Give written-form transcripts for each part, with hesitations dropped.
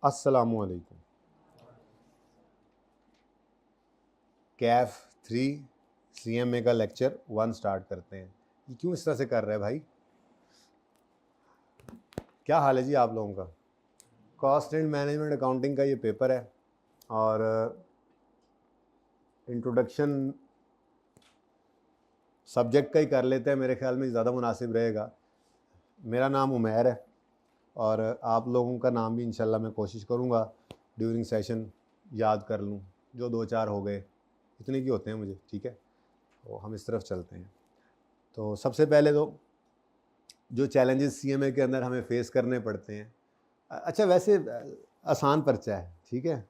अस्सलामुअलैकुम। कैफ 3 CMA का lecture 1 start करते हैं। ये क्यों इस तरह से कर रहे हैं भाई? क्या हाल है जी आप लोगों का? कॉस्ट एंड मैनेजमेंट अकाउंटिंग का ये पेपर है और इंट्रोडक्शन सब्जेक्ट का ही कर लेते हैं, मेरे ख्याल में ज़्यादा मुनासिब रहेगा। मेरा नाम उमैर है और आप लोगों का नाम भी इंशाल्लाह मैं कोशिश करूँगा ड्यूरिंग सेशन याद कर लूँ, जो 2-4 हो गए इतने की होते हैं मुझे, ठीक है। तो हम इस तरफ चलते हैं। तो सबसे पहले तो जो चैलेंजेस CMA के अंदर हमें फेस करने पड़ते हैं, अच्छा वैसे आसान पर्चा है, ठीक है।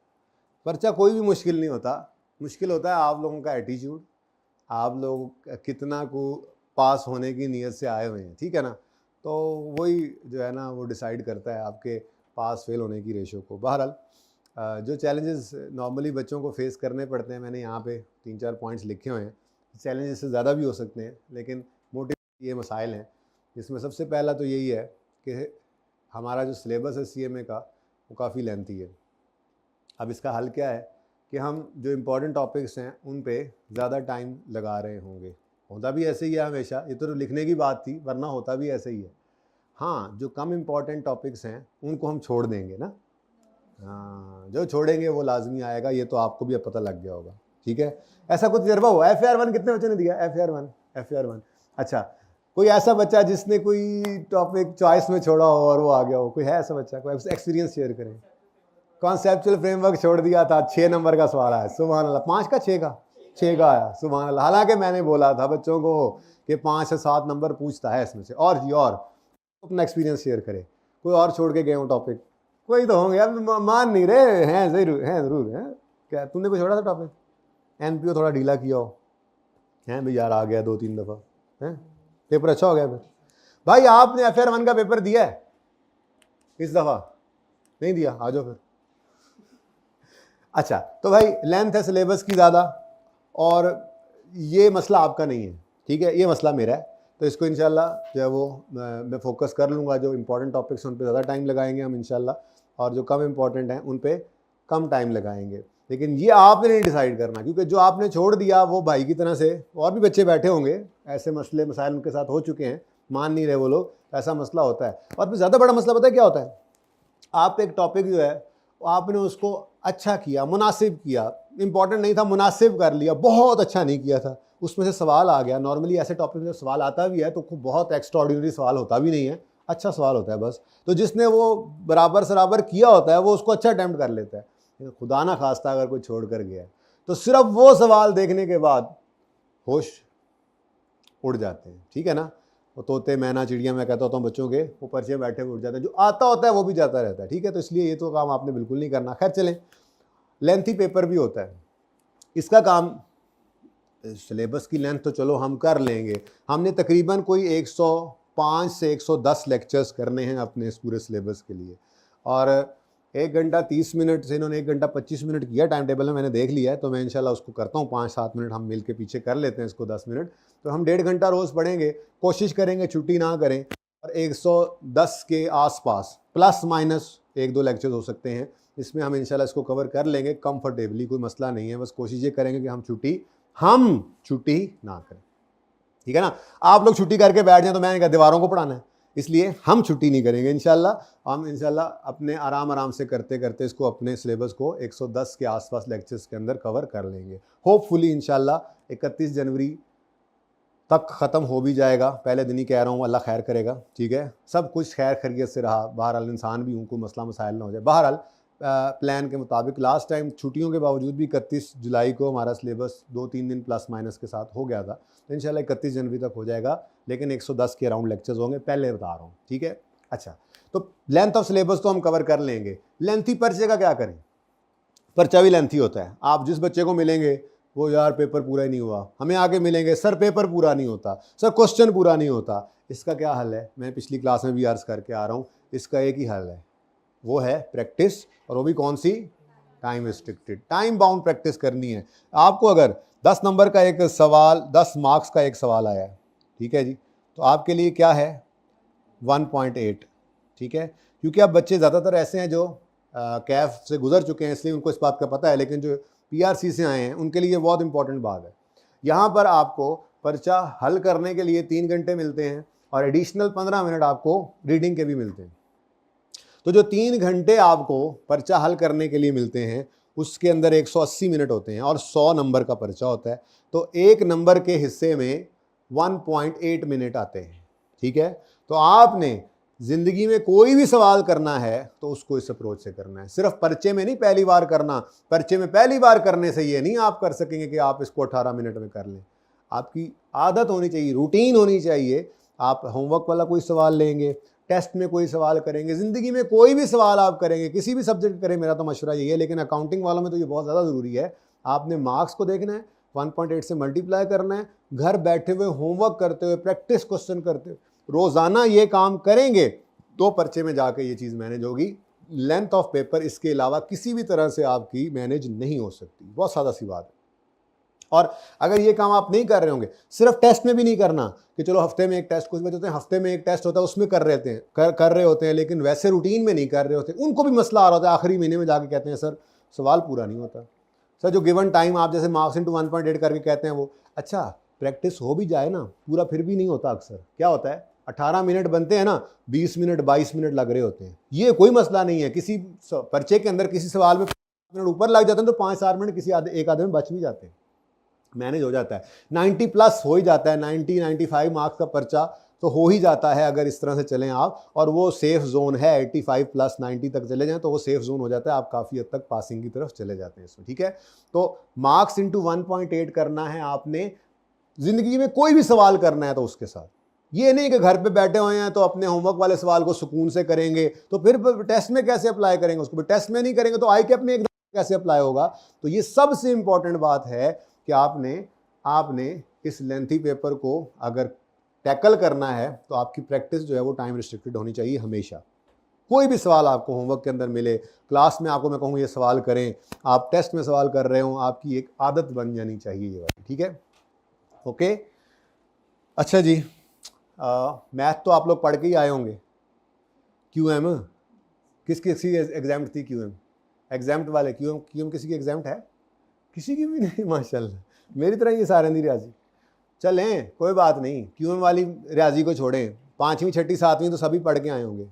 पर्चा कोई भी मुश्किल नहीं होता, मुश्किल होता है आप लोगों का एटीट्यूड, आप लोग कितना को पास होने की नीयत से आए हुए हैं, ठीक है ना। तो वही जो है ना वो डिसाइड करता है आपके पास फेल होने की रेशो को। बहरहाल जो चैलेंजेस नॉर्मली बच्चों को फेस करने पड़ते हैं, मैंने यहाँ पे 3-4 पॉइंट्स लिखे हुए हैं। चैलेंजेस से ज़्यादा भी हो सकते हैं, लेकिन मोटे ये मसाइल हैं। इसमें सबसे पहला तो यही है कि हमारा जो सिलेबस है CMA का वो काफ़ी लेंथी है। अब इसका हल क्या है कि हम जो इम्पोर्टेंट टॉपिक्स हैं उन पे ज़्यादा टाइम लगा रहे होंगे। होता भी ऐसे ही है हमेशा, ये तो लिखने की बात थी, वरना होता भी ऐसे ही है। हाँ, जो कम इम्पोर्टेंट टॉपिक्स हैं उनको हम छोड़ देंगे ना। हाँ, जो छोड़ेंगे वो लाजमी आएगा, ये तो आपको भी अब पता लग गया होगा, ठीक है। ऐसा कुछ तजर्बा हुआ? FAR 1 कितने बच्चों ने दिया? FAR 1 अच्छा, कोई ऐसा बच्चा जिसने कोई टॉपिक चॉइस में छोड़ा हो और वो आ गया हो? कोई है ऐसा बच्चा? कोई एक्सपीरियंस शेयर करें। कॉन्सेप्चुअल फ्रेमवर्क छोड़ दिया था, 6 नंबर का सवाल आया, सुभान अल्लाह। 5 का 6 का 6 का आया, सुभान अल्लाह। हालांकि मैंने बोला था बच्चों को कि 5 से 7 नंबर पूछता है इसमें से। और जी और अपना एक्सपीरियंस शेयर करे। कोई और छोड़ के गए हो टॉपिक? कोई तो होंगे यार, मान नहीं रहे हैं, ज़रूर हैं। क्या तुमने कोई छोड़ा था टॉपिक? NPO थोड़ा ढीला किया हो हैं भाई यार, आ गया 2-3 दफ़ा हैं, पेपर अच्छा हो गया फिर। भाई आपने FAR 1 का पेपर दिया है इस दफ़ा? नहीं दिया? आ जाओ फिर। अच्छा, तो भाई लेंथ है सिलेबस की ज़्यादा और ये मसला आपका नहीं है, ठीक है, ये मसला मेरा है। तो इसको इंशाल्लाह जो है वो मैं फोकस कर लूँगा। जो इंपॉर्टेंट टॉपिक्स हैं उन पे ज़्यादा टाइम लगाएंगे हम इंशाल्लाह, और जो कम इंपॉर्टेंट हैं उन पे कम टाइम लगाएंगे। लेकिन ये आपने नहीं डिसाइड करना, क्योंकि जो आपने छोड़ दिया वो भाई की तरह से और भी बच्चे बैठे होंगे, ऐसे मसले मसाइल उनके साथ हो चुके हैं, मान नहीं रहे वो लोग, ऐसा मसला होता है। और फिर ज़्यादा बड़ा मसला पता है क्या होता है? आप एक टॉपिक जो है आपने उसको अच्छा किया, मुनासिब किया, इंपॉर्टेंट नहीं था, मुनासिब कर लिया, बहुत अच्छा नहीं किया था, उसमें से सवाल आ गया। नॉर्मली ऐसे टॉपिक में सवाल आता भी है तो बहुत एक्स्ट्राऑर्डिनरी सवाल होता भी नहीं है, अच्छा सवाल होता है बस। तो जिसने वो बराबर सराबर किया होता है वो उसको अच्छा अटैम्प्ट कर लेता है। खुदा ना खास्ता अगर कोई छोड़ कर गया तो सिर्फ वो सवाल देखने के बाद होश उड़ जाते हैं, ठीक है ना। वो तोते मैना चिड़िया मैं कहता होता हूँ बच्चों के, वो पर्चे बैठे उड़ जाते हैं, जो आता होता है वो भी जाता रहता है, ठीक है। तो इसलिए ये तो काम आपने बिल्कुल नहीं करना। खैर चलें, लेंथी पेपर भी होता है, इसका काम सिलेबस की लेंथ तो चलो हम कर लेंगे। हमने तकरीबन कोई 105 से 110 लेक्चर्स करने हैं अपने इस पूरे सिलेबस के लिए, और 1 घंटा 30 मिनट से इन्होंने 1 घंटा 25 मिनट किया टाइम टेबल में, मैंने देख लिया है। तो मैं इंशाल्लाह उसको करता हूँ 5-7 मिनट हम मिल के पीछे कर लेते हैं इसको 10 मिनट। तो हम 1.5 घंटा रोज़ पढ़ेंगे, कोशिश करेंगे छुट्टी ना करें, और 110 के आसपास प्लस माइनस 1-2 लेक्चर्स हो सकते हैं, इसमें हम इंशाल्लाह इसको कवर कर लेंगे कंफर्टेबली, कोई मसला नहीं है। बस कोशिश ये करेंगे कि हम छुट्टी ना करें, ठीक है ना। आप लोग छुट्टी करके बैठ जाएं तो मैंने कहा दीवारों को पढ़ाना है, इसलिए हम छुट्टी नहीं करेंगे इंशाल्लाह। हम इंशाल्लाह अपने आराम से करते करते इसको अपने सिलेबस को 110 के आसपास लेक्चर्स के अंदर कवर कर लेंगे। होपफुली इंशाल्लाह 31 जनवरी तक ख़त्म हो भी जाएगा, पहले दिन ही कह रहा हूँ, अल्लाह खैर करेगा, ठीक है। सब कुछ खैर खैरियत से रहा, बहरहाल इंसान भी उनको मसला मसाइल ना हो जाए। बहरहाल प्लान के मुताबिक लास्ट टाइम छुट्टियों के बावजूद भी 31 जुलाई को हमारा सिलेबस 2-3 दिन प्लस माइनस के साथ हो गया था। तो इंशाल्लाह 31 जनवरी तक हो जाएगा, लेकिन 110 के अराउंड लेक्चर्स होंगे, पहले बता रहा हूँ, ठीक है। अच्छा, तो लेंथ ऑफ सिलेबस तो हम कवर कर लेंगे। लेंथी पर्चे का क्या करें? पर्चा भी लेंथी होता है। आप जिस बच्चे को मिलेंगे वो यार पेपर पूरा ही नहीं हुआ, हमें आके मिलेंगे सर पेपर पूरा नहीं होता, सर क्वेश्चन पूरा नहीं होता। इसका क्या हल है? मैं पिछली क्लास में भी अर्ज़ करके आ रहा हूँ, इसका एक ही हल है, वो है प्रैक्टिस। और वो भी कौन सी? Time restricted, time bound practice करनी है आपको। अगर 10 नंबर का एक सवाल, 10 मार्क्स का एक सवाल आया है, ठीक है जी, तो आपके लिए क्या है? 1.8, ठीक है। क्योंकि अब बच्चे ज़्यादातर ऐसे हैं जो कैफ से गुजर चुके हैं इसलिए उनको इस बात का पता है, लेकिन जो PRC से आए हैं उनके लिए ये बहुत इंपॉर्टेंट बात है। यहाँ पर आपको पर्चा हल करने के लिए 3 घंटे मिलते हैं और एडिशनल 15 मिनट आपको रीडिंग के भी मिलते हैं। तो जो 3 घंटे आपको पर्चा हल करने के लिए मिलते हैं उसके अंदर 180 मिनट होते हैं और 100 नंबर का पर्चा होता है, तो एक नंबर के हिस्से में 1.8 मिनट आते हैं। ठीक है, तो आपने जिंदगी में कोई भी सवाल करना है तो उसको इस अप्रोच से करना है, सिर्फ पर्चे में नहीं पहली बार करना। पर्चे में पहली बार करने से ये नहीं आप कर सकेंगे कि आप इसको 18 मिनट में कर लें। आपकी आदत होनी चाहिए, रूटीन होनी चाहिए। आप होमवर्क वाला कोई सवाल लेंगे, टेस्ट में कोई सवाल करेंगे, ज़िंदगी में कोई भी सवाल आप करेंगे, किसी भी सब्जेक्ट करें, मेरा तो मशवरा यही है। लेकिन अकाउंटिंग वालों में तो ये बहुत ज़्यादा ज़रूरी है। आपने मार्क्स को देखना है, 1.8 से मल्टीप्लाई करना है, घर बैठे हुए होमवर्क करते हुए, प्रैक्टिस क्वेश्चन करते हुए रोज़ाना ये काम करेंगे तो पर्चे में जाके ये चीज़ मैनेज होगी। लेंथ ऑफ पेपर इसके अलावा किसी भी तरह से आपकी मैनेज नहीं हो सकती। बहुत सादा सी बात है। और अगर ये काम आप नहीं कर रहे होंगे, सिर्फ टेस्ट में भी नहीं करना कि चलो हफ्ते में एक टेस्ट, कुछ बच्चे होते हैं हफ्ते में एक टेस्ट होता है उसमें कर रहे होते हैं लेकिन वैसे रूटीन में नहीं कर रहे होते, उनको भी मसला आ रहा होता है। आखिरी महीने में जाके कहते हैं सर सवाल पूरा नहीं होता। सर जो गिवन टाइम आप जैसे मार्क्स इंटू 1.8 करके कहते हैं वो, अच्छा प्रैक्टिस हो भी जाए ना पूरा फिर भी नहीं होता। अक्सर क्या होता है 18 मिनट बनते हैं ना, 20 मिनट 22 मिनट लग रहे होते हैं। ये कोई मसला नहीं है, किसी पर्चे के अंदर किसी सवाल में 5 मिनट ऊपर लग जाते हैं तो 5-4 मिनट किसी एक आधे में बच भी जाते हैं, मैनेज हो जाता है। 90 प्लस हो ही जाता है, 90-95 मार्क्स का पर्चा तो हो ही जाता है अगर इस तरह से चलें आप। और वो सेफ जोन है, 85 प्लस 90 तक चले जाएं तो वो सेफ जोन हो जाता है, आप काफ़ी हद तक पासिंग की तरफ चले जाते हैं इसमें। ठीक है, तो मार्क्स इंटू 1.8 करना है आपने। ज़िंदगी में कोई भी सवाल करना है तो उसके साथ ये नहीं कि घर पे बैठे हुए हैं तो अपने होमवर्क वाले सवाल को सुकून से करेंगे तो फिर टेस्ट में कैसे अप्लाई करेंगे उसको, टेस्ट में नहीं करेंगे तो ICAP में एकदम कैसे अप्लाई होगा। तो ये सबसे इंपॉर्टेंट बात है कि आपने इस लेंथी पेपर को अगर टैकल करना है तो आपकी प्रैक्टिस जो है वो टाइम रिस्ट्रिक्टेड होनी चाहिए हमेशा। कोई भी सवाल आपको होमवर्क के अंदर मिले, क्लास में आपको मैं कहूँ ये सवाल करें, आप टेस्ट में सवाल कर रहे हो, आपकी एक आदत बन जानी चाहिए ये वाली। ठीक है, ओके। अच्छा जी, मैथ तो आप लोग पढ़ के ही आए होंगे। QM किसी एग्जाम थी? QM एग्जाम वाले QM किसी की एग्जाम है? किसी की भी नहीं माशाल्लाह, मेरी तरह ये सारे नहीं रियाजी। चलें कोई बात नहीं, QM वाली रियाजी को छोड़ें, 5वीं 6ठी 7वीं तो सभी पढ़ के आए होंगे।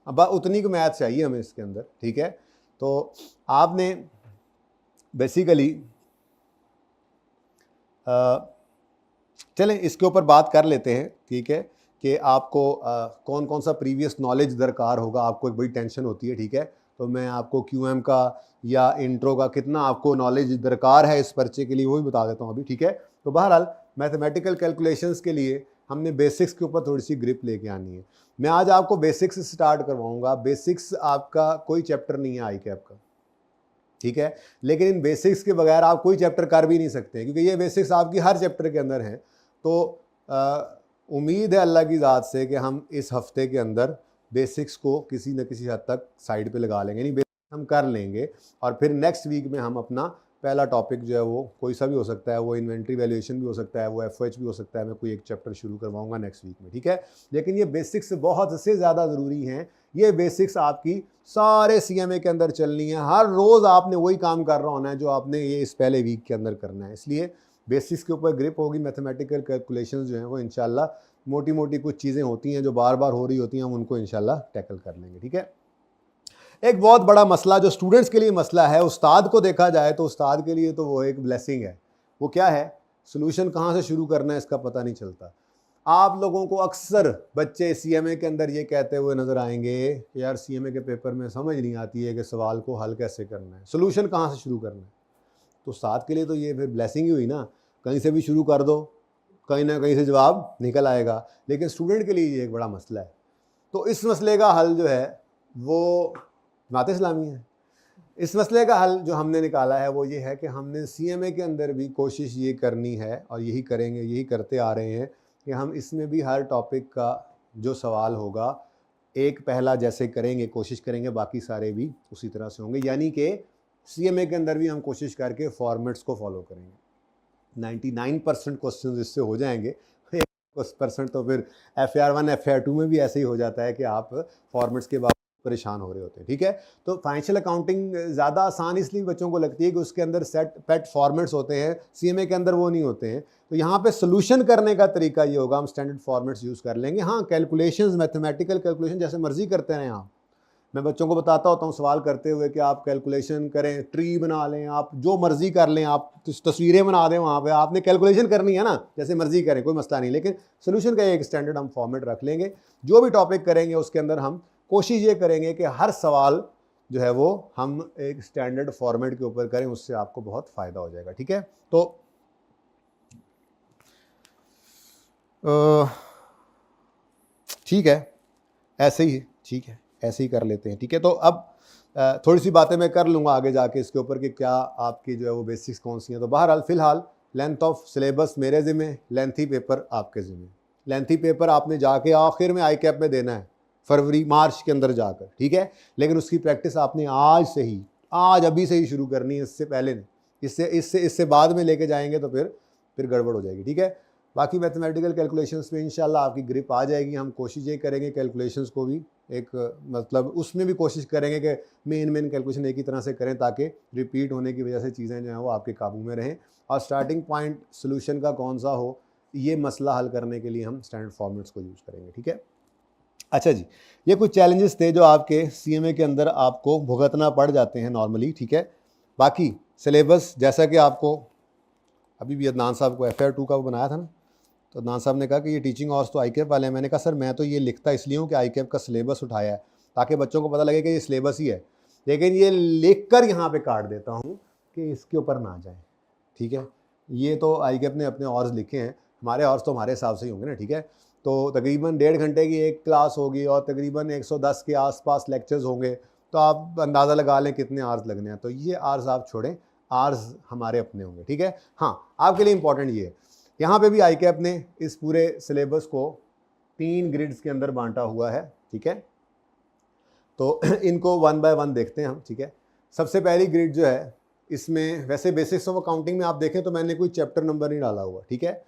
अब उतनी को मैथ चाहिए हमें इसके अंदर। ठीक है, तो आपने बेसिकली चलें इसके ऊपर बात कर लेते हैं। ठीक है, कि आपको कौन कौन सा प्रीवियस नॉलेज दरकार होगा, आपको एक बड़ी टेंशन होती है। ठीक है, तो मैं आपको QM का या इंट्रो का कितना आपको नॉलेज दरकार है इस पर्चे के लिए वो भी बता देता हूँ अभी। ठीक है, तो बहरहाल मैथमेटिकल कैलकुलेशंस के लिए हमने बेसिक्स के ऊपर थोड़ी सी ग्रिप लेके आनी है। मैं आज आपको बेसिक्स से स्टार्ट करवाऊँगा। बेसिक्स आपका कोई चैप्टर नहीं है ICAP का, ठीक है, लेकिन इन बेसिक्स के बगैर आप कोई चैप्टर कर भी नहीं सकते क्योंकि ये बेसिक्स आपकी हर चैप्टर के अंदर हैं। तो उम्मीद है अल्लाह की ज़ात से कि हम इस हफ्ते के अंदर बेसिक्स को किसी न किसी हद तक साइड पे लगा लेंगे, नहीं बेसिक्स हम कर लेंगे और फिर नेक्स्ट वीक में हम अपना पहला टॉपिक जो है वो कोई सा भी हो सकता है, वो इन्वेंट्री वैल्यूएशन भी हो सकता है, वो FOH भी हो सकता है, मैं कोई एक चैप्टर शुरू करवाऊंगा नेक्स्ट वीक में। ठीक है, लेकिन ये बेसिक्स बहुत से ज़्यादा ज़रूरी हैं। ये बेसिक्स आपकी सारे CMA के अंदर चलनी है। हर रोज़ आपने वही काम कर रहा होना है जो आपने ये इस पहले वीक के अंदर करना है। इसलिए बेसिक्स के ऊपर ग्रिप होगी। मैथमेटिकल कैलकुलेशंस जो हैं वो इंशाल्लाह मोटी मोटी कुछ चीज़ें होती हैं जो बार बार हो रही होती हैं, हम उनको इंशाल्लाह टैकल कर लेंगे। ठीक है, एक बहुत बड़ा मसला जो स्टूडेंट्स के लिए मसला है, उस्ताद को देखा जाए तो उस्ताद के लिए तो वो एक ब्लेसिंग है। वो क्या है, सोल्यूशन कहाँ से शुरू करना है इसका पता नहीं चलता। आप लोगों को अक्सर बच्चे CMA के अंदर ये कहते हुए नज़र आएंगे कि यार CMA के पेपर में समझ नहीं आती है कि सवाल को हल कैसे करना है, सोल्यूशन कहाँ से शुरू करना है। तो उस्ताद के लिए तो ये फिर ब्लेसिंग ही हुई ना, कहीं से भी शुरू कर दो, कहीं ना कहीं से जवाब निकल आएगा। लेकिन स्टूडेंट के लिए ये एक बड़ा मसला है। तो इस मसले का हल जो है वो बात इस्लामी है। इस मसले का हल जो हमने निकाला है वो ये है कि हमने CMA के अंदर भी कोशिश ये करनी है और यही करेंगे, यही करते आ रहे हैं कि हम इसमें भी हर टॉपिक का जो सवाल होगा एक पहला जैसे करेंगे, कोशिश करेंगे, बाकी सारे भी उसी तरह से होंगे। यानी कि CMA के अंदर भी हम कोशिश करके फॉर्मेट्स को फॉलो करेंगे। 99% क्वेश्चन इससे हो जाएंगे, 1% तो फिर FAR1 FAR2 में भी ऐसे ही हो जाता है कि आप फॉर्मेट्स के बाद परेशान हो रहे होते हैं, ठीक है। तो फाइनेंशियल अकाउंटिंग ज़्यादा आसान इसलिए बच्चों को लगती है कि उसके अंदर सेट पेट फॉर्मेट्स होते हैं, सीएमए के अंदर वो नहीं होते हैं। तो यहाँ पे सोल्यूशन करने का तरीका ये होगा, हम स्टैंडर्ड फॉर्मेट्स यूज़ कर लेंगे। हाँ, कैलकुलेशंस, मैथमेटिकल कैलकुलेशन जैसे मर्जी करते रहें आप। मैं बच्चों को बताता होता हूँ सवाल करते हुए कि आप कैलकुलेशन करें, ट्री बना लें, आप जो मर्जी कर लें, आप तस्वीरें बना दें, वहाँ पे आपने कैलकुलेशन करनी है ना, जैसे मर्जी करें, कोई मसला नहीं। लेकिन सोल्यूशन का एक स्टैंडर्ड हम फॉर्मेट रख लेंगे। जो भी टॉपिक करेंगे उसके अंदर हम कोशिश ये करेंगे कि हर सवाल जो है वो हम एक स्टैंडर्ड फॉर्मेट के ऊपर करें, उससे आपको बहुत फ़ायदा हो जाएगा, ठीक है। तो ठीक है, ऐसे ही, ठीक है, ऐसे ही कर लेते हैं, ठीक है। तो अब थोड़ी सी बातें मैं कर लूँगा आगे जाके इसके ऊपर कि क्या आपकी जो है वो बेसिक्स कौन सी हैं। तो बहरहाल फ़िलहाल लेंथ ऑफ सिलेबस मेरे ज़िम्मे, लेंथी पेपर आपके ज़िम्मे। लेंथी पेपर आपने जाके आखिर में आई कैप में देना है, फरवरी मार्च के अंदर जाकर, ठीक है। लेकिन उसकी प्रैक्टिस आपने आज से ही, आज अभी से ही शुरू करनी है, इससे पहले नहीं। इससे बाद में लेके जाएंगे तो फिर गड़बड़ हो जाएगी, ठीक है। बाकी मैथमेटिकल कैलकुलेशंस में इंशाल्लाह आपकी ग्रिप आ जाएगी। हम कोशिश ये करेंगे कैलकुलेशंस को भी एक मतलब उसमें भी कोशिश करेंगे कि मेन कैलकुलेशन एक ही तरह से करें ताकि रिपीट होने की वजह से चीज़ें जो हैं वो आपके काबू में रहें। और स्टार्टिंग पॉइंट सोल्यूशन का कौन सा हो, ये मसला हल करने के लिए हम स्टैंडर्ड फॉर्मेट्स को यूज़ करेंगे, ठीक है। अच्छा जी, ये कुछ चैलेंजेस थे जो आपके सीएमए के अंदर आपको भुगतना पड़ जाते हैं नॉर्मली, ठीक है। बाकी सिलेबस जैसा कि आपको अभी भी अदनान साहब को FR 2 का वो बनाया था ना, तो अदनान साहब ने कहा कि ये टीचिंग आवर्स तो ICAP वाले हैं। मैंने कहा सर मैं तो ये लिखता इसलिए हूँ कि ICAP का सिलेबस उठाया है ताकि बच्चों को पता लगे कि ये सिलेबस ही है, लेकिन ये लिख कर यहाँ पे काट देता हूँ कि इसके ऊपर ना जाए, ठीक है। ये तो ICAP ने अपने आवर्स लिखे हैं, हमारे आवर्स तो हमारे हिसाब से ही होंगे ना, ठीक है। तो तकरीबन 1.5 घंटे की एक क्लास होगी और तकरीबन 110 के आसपास लेक्चर्स होंगे, तो आप अंदाज़ा लगा लें कितने आवर्स लगने हैं। तो ये आवर्स आप छोड़ें, आवर्स हमारे अपने होंगे, ठीक है। हाँ, आपके लिए इंपॉर्टेंट ये है, यहाँ पे भी ICAP ने इस पूरे सिलेबस को 3 ग्रिड्स के अंदर बांटा हुआ है, ठीक है। तो इनको 1 बाय 1 देखते हैं हम, ठीक है। सबसे पहली ग्रिड जो है, इसमें वैसे बेसिक्स ऑफ अकाउंटिंग में आप देखें तो मैंने कोई चैप्टर नंबर नहीं डाला हुआ, ठीक है।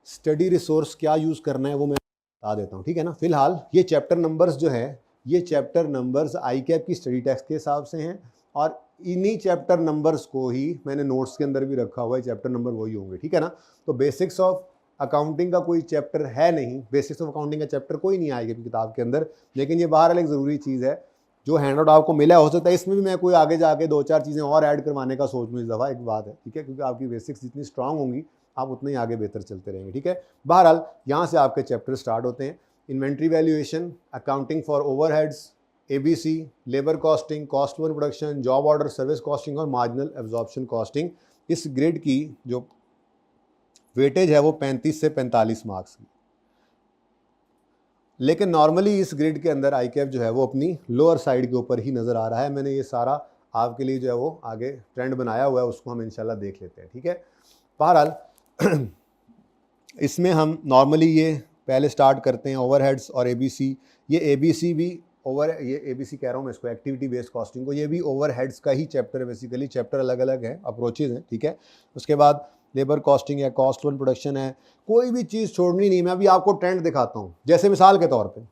स्टडी रिसोर्स क्या यूज़ करना है वो मैं बता देता हूँ, ठीक है ना। फिलहाल ये चैप्टर नंबर्स जो है, ये चैप्टर नंबर्स ICAP की स्टडी टेक्स्ट के हिसाब से हैं और इन्हीं चैप्टर नंबर्स को ही मैंने नोट्स के अंदर भी रखा हुआ है, चैप्टर नंबर वही होंगे, ठीक है ना। तो बेसिक्स ऑफ अकाउंटिंग का कोई चैप्टर है नहीं, बेसिक्स ऑफ अकाउंटिंग का चैप्टर कोई नहीं आएगा किताब के अंदर, लेकिन ये बहरहाल एक ज़रूरी चीज़ है जो हैंड आउट आपको मिला। हो सकता है इसमें भी मैं कोई आगे जाके 2-4 चीज़ें और ऐड करवाने का सोच लूँ इस दफ़ा, एक बात है, ठीक है, क्योंकि आपकी बेसिक्स जितनी स्ट्रांग होंगी आप उतने ही आगे बेहतर चलते रहेंगे, ठीक है। बहरहाल यहाँ से आपके चैप्टर स्टार्ट होते हैं। Inventory valuation, accounting for overheads, ABC, labour costing, cost one production, job order, service costing और मार्जिनल एब्जॉर्प्शन कॉस्टिंग। इस ग्रेड की जो वेटेज है वो 35 से 45 मार्क्स की, लेकिन नॉर्मली इस ग्रेड के अंदर ICAP जो है वो अपनी लोअर साइड के ऊपर ही नज़र आ रहा है। मैंने ये सारा आपके लिए जो है वो आगे ट्रेंड बनाया हुआ है, उसको हम इंशाल्लाह देख लेते हैं, ठीक है। बहरहाल इसमें हम नॉर्मली ये पहले स्टार्ट करते हैं ओवरहेड्स और ABC। ये ABC भी ये ABC कह रहा हूँ मैं इसको, एक्टिविटी बेस्ड कॉस्टिंग को, ये भी ओवरहेड्स का ही चैप्टर है बेसिकली। चैप्टर अलग अलग है, अप्रोचेज हैं, ठीक है। उसके बाद लेबर कॉस्टिंग है, कॉस्ट वन प्रोडक्शन है, कोई भी चीज़ छोड़नी नहीं। मैं अभी आपको ट्रेंड दिखाता हूँ, जैसे मिसाल के तौर पे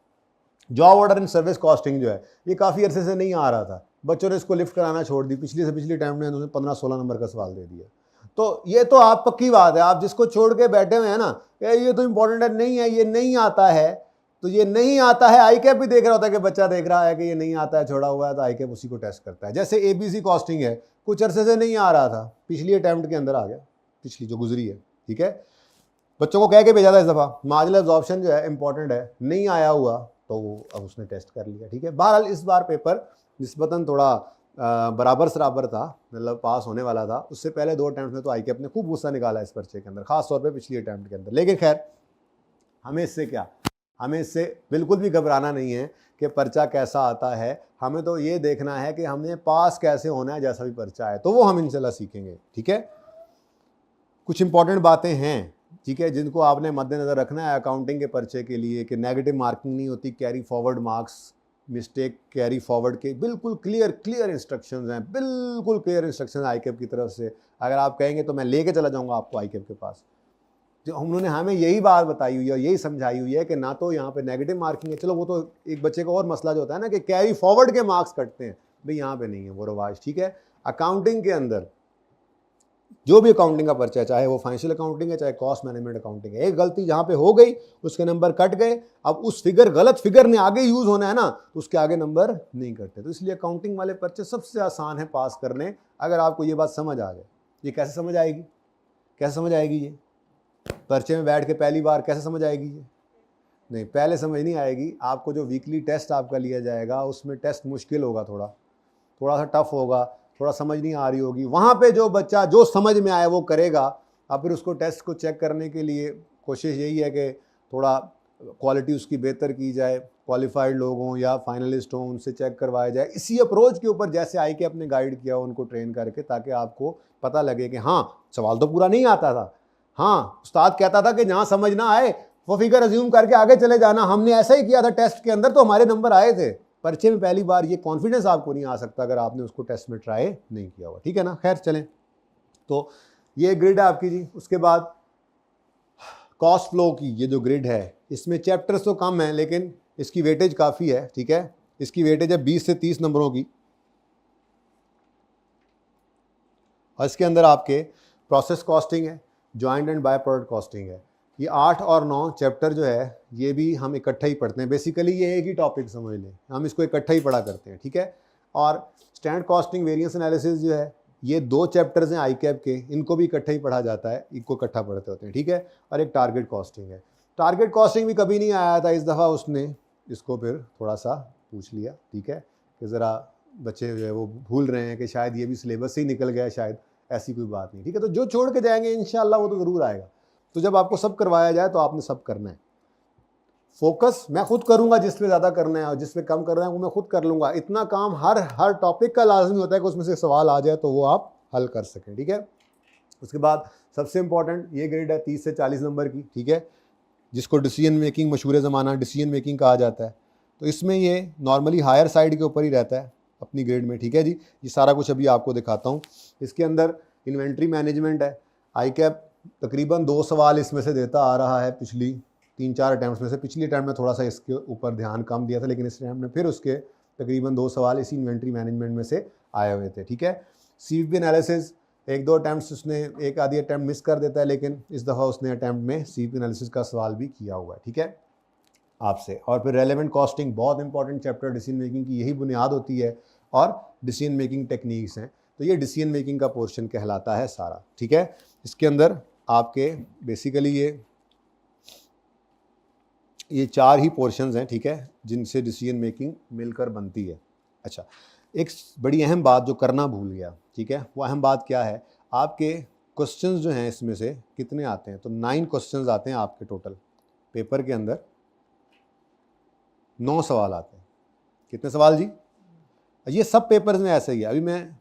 job order and service costing जो है, ये काफ़ी अरसे से नहीं आ रहा था, बच्चों ने इसको लिफ्ट कराना छोड़ दी, पिछली से पिछली टाइम में उन्होंने 15-16 नंबर का सवाल दे दिया। तो ये तो आप पक्की बात है, आप जिसको छोड़ के बैठे हुए हैं ना, ये तो इंपॉर्टेंट है, नहीं है, ये नहीं आता है, तो ये नहीं आता है। ICAP भी देख रहा होता है कि बच्चा देख रहा है कि ये नहीं आता है, छोड़ा हुआ है, तो ICAP उसी को टेस्ट करता है। जैसे ABC कॉस्टिंग है, कुछ अरसे से नहीं आ रहा था, पिछली अटैम्प्ट के अंदर आ गया, पिछली जो गुजरी है, ठीक है। बच्चों को कह के भेजा था इस दफ़ा, मार्जिनल एब्जॉर्प्शन जो है इंपॉर्टेंट है, नहीं आया हुआ तो अब उसने टेस्ट कर लिया, ठीक है। बहरहाल इस बार पेपर निस्बतन थोड़ा बराबर सराबर था, मतलब पास होने वाला था। उससे पहले 2 अटैम्प्ट में तो ICAP ने खूब गुस्सा निकाला इस पर्चे के अंदर, खास तौर पे पिछली अटैम्प्ट के अंदर। लेकिन खैर हमें इससे क्या, हमें इससे बिल्कुल भी घबराना नहीं है कि पर्चा कैसा आता है, हमें तो ये देखना है कि हमने पास कैसे होना है, जैसा भी पर्चा है तो वो हम इंशाल्लाह सीखेंगे, ठीक है। कुछ इंपॉर्टेंट बातें हैं, ठीक है, जिनको आपने मद्देनज़र रखना है अकाउंटिंग के पर्चे के लिए, कि नेगेटिव मार्किंग नहीं होती, carry forward marks, mistake carry forward के बिल्कुल क्लियर इंस्ट्रक्शंस हैं, बिल्कुल क्लियर इंस्ट्रक्शन ICAP की तरफ से। अगर आप कहेंगे तो मैं लेके चला जाऊंगा आपको ICAP के पास, जो उन्होंने हमें यही बात बताई हुई है और यही समझाई हुई है कि ना तो यहाँ पे नेगेटिव मार्किंग है, चलो वो तो एक बच्चे का और मसला जो होता है ना कि कैरी फॉरवर्ड के मार्क्स कटते हैं, भाई यहाँ पे नहीं है वो रवाज, ठीक है। अकाउंटिंग के अंदर जो भी अकाउंटिंग का पर्चा है, चाहे वो फाइनेंशियल अकाउंटिंग है चाहे कॉस्ट मैनेजमेंट अकाउंटिंग है, एक गलती जहाँ पे हो गई उसके नंबर कट गए, अब उस फिगर गलत फिगर ने आगे यूज होना है ना, तो उसके आगे नंबर नहीं कटते। तो इसलिए अकाउंटिंग वाले पर्चे सबसे आसान है पास करने, अगर आपको ये बात समझ आ जाए। ये कैसे समझ आएगी, कैसे समझ आएगी? ये पर्चे में बैठ के पहली बार कैसे समझ आएगी? ये नहीं, पहले समझ नहीं आएगी। आपको जो वीकली टेस्ट आपका लिया जाएगा उसमें टेस्ट मुश्किल होगा, थोड़ा सा टफ होगा, थोड़ा समझ नहीं आ रही होगी, वहाँ पे जो बच्चा जो समझ में आए वो करेगा। अब फिर उसको टेस्ट को चेक करने के लिए कोशिश यही है कि थोड़ा क्वालिटी उसकी बेहतर की जाए, क्वालिफाइड लोग हों या फाइनलिस्ट हों उनसे चेक करवाया जाए। इसी अप्रोच के ऊपर जैसे आई के अपने गाइड किया उनको ट्रेन करके, ताकि आपको पता लगे कि हाँ सवाल तो पूरा नहीं आता था, हाँ उस्ताद कहता था कि जहाँ समझ ना आए वो फिगर अज्यूम करके आगे चले जाना, हमने ऐसा ही किया था टेस्ट के अंदर तो हमारे नंबर आए थे। पर्चे में पहली बार ये कॉन्फिडेंस आपको नहीं आ सकता अगर आपने उसको टेस्ट में ट्राई नहीं किया हुआ, ठीक है ना। खैर चलें, तो ये ग्रिड है आपकी जी। उसके बाद कॉस्ट फ्लो की ये जो ग्रिड है, इसमें चैप्टर्स तो कम हैं लेकिन इसकी वेटेज काफ़ी है, ठीक है। इसकी वेटेज है 20 से 30 नंबरों की, और इसके अंदर आपके प्रोसेस कॉस्टिंग है, joint and by product costing है। ये 8 और 9 चैप्टर जो है ये भी हम इकट्ठा ही पढ़ते हैं, बेसिकली ये एक ही टॉपिक समझ लें, हम इसको इकट्ठा ही पढ़ा करते हैं, ठीक है। और स्टैंडर्ड कॉस्टिंग वेरिएंस एनालिसिस जो है ये 2 चैप्टर्स हैं आई कैप के, इनको भी इकट्ठा ही पढ़ा जाता है, इनको इकट्ठा पढ़ते होते हैं, ठीक है। और एक टारगेट कॉस्टिंग है। टारगेट कॉस्टिंग भी कभी नहीं आया था, इस दफ़ा उसने इसको फिर थोड़ा सा पूछ लिया, ठीक है, कि ज़रा बच्चे जो है वो भूल रहे हैं कि शायद ये भी सिलेबस से ही निकल गया, शायद ऐसी कोई बात नहीं, ठीक है। तो जो छोड़ के जाएंगे इंशाल्लाह वो तो ज़रूर आएगा। तो जब आपको सब करवाया जाए तो आपने सब करना है। फोकस मैं खुद करूंगा, जिस पे ज़्यादा करना है और जिस पे कम करना है वो मैं खुद कर लूँगा। इतना काम हर टॉपिक का लाजमी होता है कि उसमें से सवाल आ जाए तो वो आप हल कर सकें, ठीक है। उसके बाद सबसे इंपॉर्टेंट ये ग्रेड है 30 से 40 नंबर की, ठीक है, जिसको डिसीजन मेकिंग, मशहूर ज़माना डिसीजन मेकिंग कहा जाता है। तो इसमें ये नॉर्मली हायर साइड के ऊपर ही रहता है अपनी ग्रेड में, ठीक है जी। ये सारा कुछ अभी आपको दिखाता हूँ। इसके अंदर इन्वेंट्री मैनेजमेंट है। आई कैप तकरीबन 2 सवाल इसमें से देता आ रहा है पिछली 3-4 अटैम्प्ट में से। पिछली अटैम्प्ट में थोड़ा सा इसके ऊपर ध्यान कम दिया था, लेकिन इस अटैम्प्ट में फिर उसके तकरीबन 2 सवाल इसी इन्वेंट्री मैनेजमेंट में से आए हुए थे, ठीक है। सीवीपी एनालिसिस 1-2 अटैम्प्ट उसने एक आधी अटैम्प्ट मिस कर देता है, लेकिन इस दफ़ा उसने अटैम्प्ट में सीवीपी एनालिसिस का सवाल भी किया हुआ है, ठीक है, आपसे। और फिर रेलेवेंट कॉस्टिंग बहुत इंपॉर्टेंट चैप्टर, डिसीजन मेकिंग की यही बुनियाद होती है और डिसीजन मेकिंग टेक्निक्स हैं। तो ये डिसीजन मेकिंग का पोर्शन कहलाता है सारा, ठीक है। इसके अंदर आपके बेसिकली ये 4 ही पोर्शंस हैं, ठीक है, जिनसे डिसीजन मेकिंग मिलकर बनती है। अच्छा, एक बड़ी अहम बात जो करना भूल गया, ठीक है, वो अहम बात क्या है, आपके क्वेश्चंस जो हैं इसमें से कितने आते हैं, तो 9 क्वेश्चंस आते हैं आपके टोटल पेपर के अंदर, 9 सवाल आते हैं। कितने सवाल जी? ये सब पेपर्स में ऐसे ही है। अभी मैं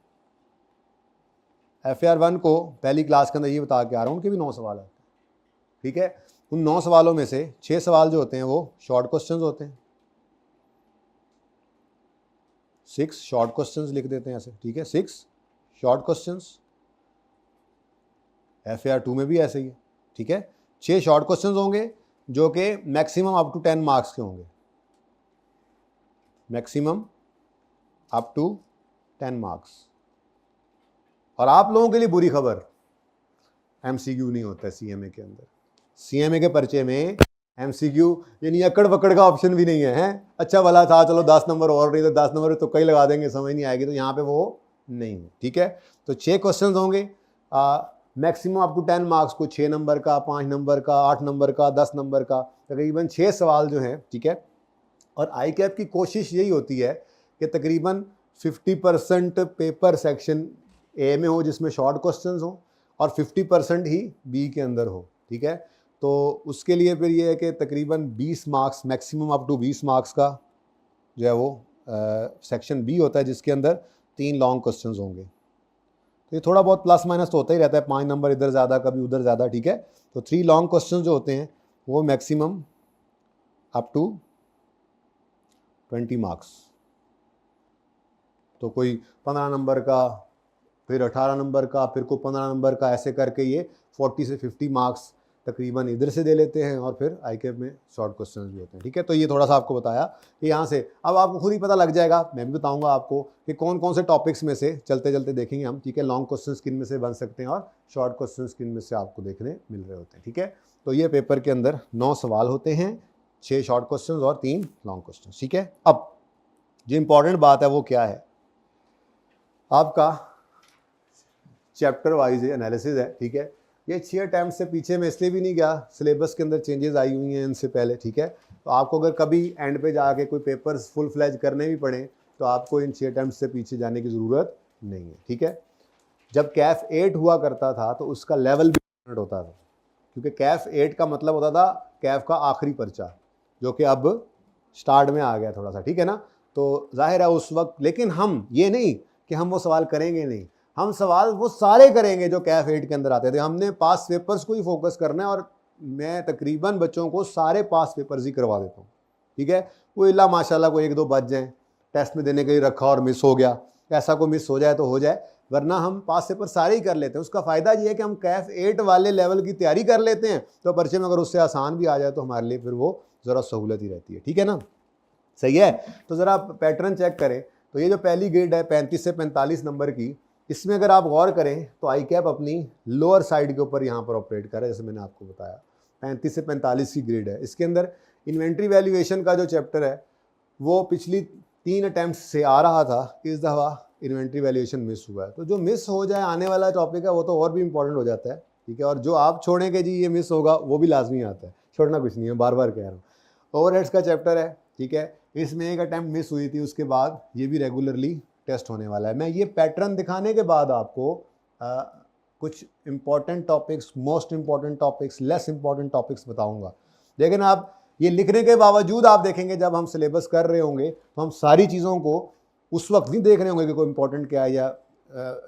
FAR 1 को पहली क्लास के अंदर ये बता के आ रहा हूँ, उनके भी 9 सवाल आते हैं, ठीक है। उन 9 सवालों में से 6 सवाल जो होते हैं वो शॉर्ट क्वेश्चंस होते हैं, 6 शॉर्ट क्वेश्चंस लिख देते हैं ऐसे, ठीक है, 6 शॉर्ट क्वेश्चंस। FAR 2 में भी ऐसे ही है, ठीक है। 6 शॉर्ट क्वेश्चंस होंगे जो कि मैक्सिमम अप टू 10 मार्क्स के होंगे, मैक्सिमम अप टू 10 मार्क्स। और आप लोगों के लिए बुरी खबर, MCQ नहीं होता है CMA के अंदर। CMA के पर्चे में MCQ यानी अकड़ वकड़ का ऑप्शन भी नहीं है, हैं? अच्छा भला था, चलो 10 नंबर और नहीं तो 10 नंबर तो कई लगा देंगे, समझ नहीं आएगी, तो यहाँ पे वो नहीं है, ठीक है। तो 6 क्वेश्चन होंगे, मैक्सिमम अप टू 10 मार्क्स को 6 नंबर का, 5 नंबर का, 8 नंबर का, 10 नंबर का, तकरीबन 6 सवाल जो हैं, ठीक है। और आई कैप की कोशिश यही होती है कि तकरीबन 50% पेपर सेक्शन ए में हो जिसमें शॉर्ट क्वेश्चंस हो और 50% ही बी के अंदर हो, ठीक है। तो उसके लिए फिर ये है कि तकरीबन 20 marks, maximum up to 20 marks का जो है वो सेक्शन बी होता है, जिसके अंदर 3 लॉन्ग क्वेश्चंस होंगे। तो ये थोड़ा बहुत प्लस माइनस तो होता ही रहता है, 5 नंबर इधर ज़्यादा कभी उधर ज़्यादा, ठीक है। तो 3 लॉन्ग क्वेश्चन जो होते हैं वो मैक्सिमम अप टू 20 मार्क्स। तो कोई 15 नंबर का, फिर 18 नंबर का, फिर कोई 15 नंबर का, ऐसे करके ये 40 से 50 मार्क्स तकरीबन इधर से दे लेते हैं और फिर आई कैप में शॉर्ट क्वेश्चन भी होते हैं, ठीक है। तो ये थोड़ा सा आपको बताया कि यहाँ से अब आपको खुद ही पता लग जाएगा, मैं भी बताऊंगा आपको कि कौन कौन से टॉपिक्स में से चलते चलते देखेंगे हम, ठीक है। लॉन्ग क्वेश्चन किन में से बन सकते हैं और शॉर्ट क्वेश्चन किन में से आपको देखने मिल रहे होते हैं, ठीक है। तो ये पेपर के अंदर 9 सवाल होते हैं, 6 शॉर्ट क्वेश्चन और 3 लॉन्ग क्वेश्चन, ठीक है। अब जो इंपॉर्टेंट बात है वो क्या है, आपका चैप्टर वाइज एनालिसिस है, ठीक है। ये 6 अटैम्प्ट से पीछे मैं इसलिए भी नहीं गया, सिलेबस के अंदर चेंजेस आई हुई हैं इनसे पहले, ठीक है। तो आपको अगर कभी एंड पे जाके कोई पेपर्स फुल फ्लैज करने भी पड़े तो आपको इन 6 अटैम्प्ट से पीछे जाने की ज़रूरत नहीं है, ठीक है। जब कैफ 8 हुआ करता था तो उसका लेवल भी डिफरेंट होता था, क्योंकि कैफ 8 का मतलब होता था कैफ का आखिरी पर्चा, जो कि अब स्टार्ट में आ गया थोड़ा सा, ठीक है ना। तो जाहिर है उस वक्त, लेकिन हम ये नहीं कि हम वो सवाल करेंगे नहीं, हम सवाल वो सारे करेंगे जो कैफ 8 के अंदर आते थे। हमने पास पेपर्स को ही फोकस करना है और मैं तकरीबन बच्चों को सारे पास पेपर्स ही करवा देता हूँ, ठीक है। वो इल्ला माशाल्लाह को 1-2 बच जाएँ, टेस्ट में देने के लिए रखा और मिस हो गया, ऐसा को मिस हो जाए तो हो जाए, वरना हम पास पेपर सारे ही कर लेते हैं। उसका फ़ायदा ये है कि हम कैफ 8 वाले लेवल की तैयारी कर लेते हैं, तो पर्चे में अगर उससे आसान भी आ जाए तो हमारे लिए फिर वो ज़रा सहूलत ही रहती है, ठीक है ना। सही है। तो ज़रा आप पैटर्न चेक करें, तो ये जो पहली ग्रेड है 35 से 45 नंबर की, इसमें अगर आप गौर करें तो आई कैप अपनी लोअर साइड के ऊपर यहाँ पर ऑपरेट कर रहा है, जैसे मैंने आपको बताया 35 से 45 की ग्रेड है। इसके अंदर इन्वेंट्री वैल्यूएशन का जो चैप्टर है वो पिछली 3 अटैम्प्ट से आ रहा था, इस दफ़ा इन्वेंट्री वैल्यूएशन मिस हुआ है। तो जो मिस हो जाए आने वाला टॉपिक है वो तो और भी इंपॉर्टेंट हो जाता है, ठीक है। और जो आप छोड़ेंगे जी ये मिस होगा, वो भी लाजमी आता है, छोड़ना कुछ नहीं है, बार बार कह रहा हूँ। ओवरहेड्स का चैप्टर है, ठीक है, इसमें एक अटैम्प्ट मिस हुई थी, उसके बाद ये भी रेगुलरली टेस्ट होने वाला है। मैं ये पैटर्न दिखाने के बाद आपको कुछ important topics, most important topics, less important topics बताऊंगा। लेकिन आप ये लिखने के बावजूद आप देखेंगे जब हम सिलेबस कर रहे होंगे तो हम सारी चीज़ों को उस वक्त नहीं देख रहे होंगे कि कोई इंपॉर्टेंट क्या है या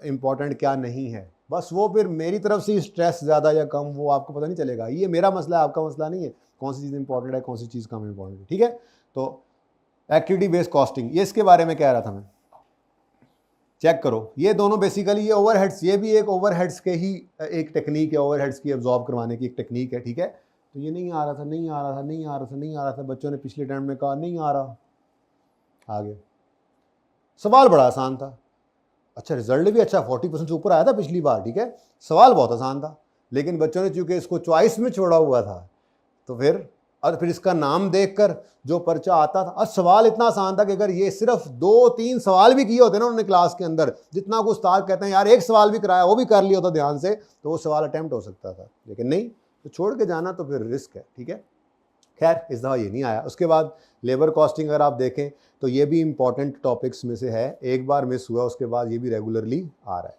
इंपॉर्टेंट क्या नहीं है। बस वो फिर मेरी तरफ से स्ट्रेस ज़्यादा या कम वो आपको पता नहीं चलेगा। ये मेरा मसला है, आपका मसला नहीं है, कौन सी चीज़ इंपॉर्टेंट है, कौन सी चीज़ कम इंपॉर्टेंट है, ठीक है। तो एक्टिविटी बेस्ड कॉस्टिंग, ये इसके बारे में कह रहा था मैं, चेक करो। ये दोनों बेसिकली ये ओवरहेड्स, ये भी एक ओवरहेड्स के ही एक टेक्निक है, ओवरहेड्स की एब्जॉर्ब करवाने की एक टेक्निक है, ठीक है। तो ये नहीं आ रहा था, नहीं आ रहा था, नहीं आ रहा था, नहीं आ रहा था, बच्चों ने पिछले टर्म में कहा नहीं आ रहा, आ गया। सवाल बड़ा आसान था, अच्छा रिजल्ट भी अच्छा 40% से ऊपर आया था पिछली बार, ठीक है। सवाल बहुत आसान था, लेकिन बच्चों ने चूंकि इसको चॉइस में छोड़ा हुआ था तो फिर इसका नाम देखकर जो पर्चा आता था, और सवाल इतना आसान था कि अगर ये सिर्फ 2-3 सवाल भी किए होते ना उन्होंने क्लास के अंदर, जितना कुछ उस्ताद कहते हैं यार एक सवाल भी कराया, वो भी कर लिया होता ध्यान से, तो वो सवाल अटेम्प्ट हो सकता था। लेकिन नहीं, तो छोड़ के जाना तो फिर रिस्क है, ठीक है। खैर इस दफ़ा ये नहीं आया। उसके बाद लेबर कॉस्टिंग अगर आप देखें तो ये भी इंपॉर्टेंट टॉपिक्स में से है, एक बार मिस हुआ उसके बाद ये भी रेगुलरली आ रहा है।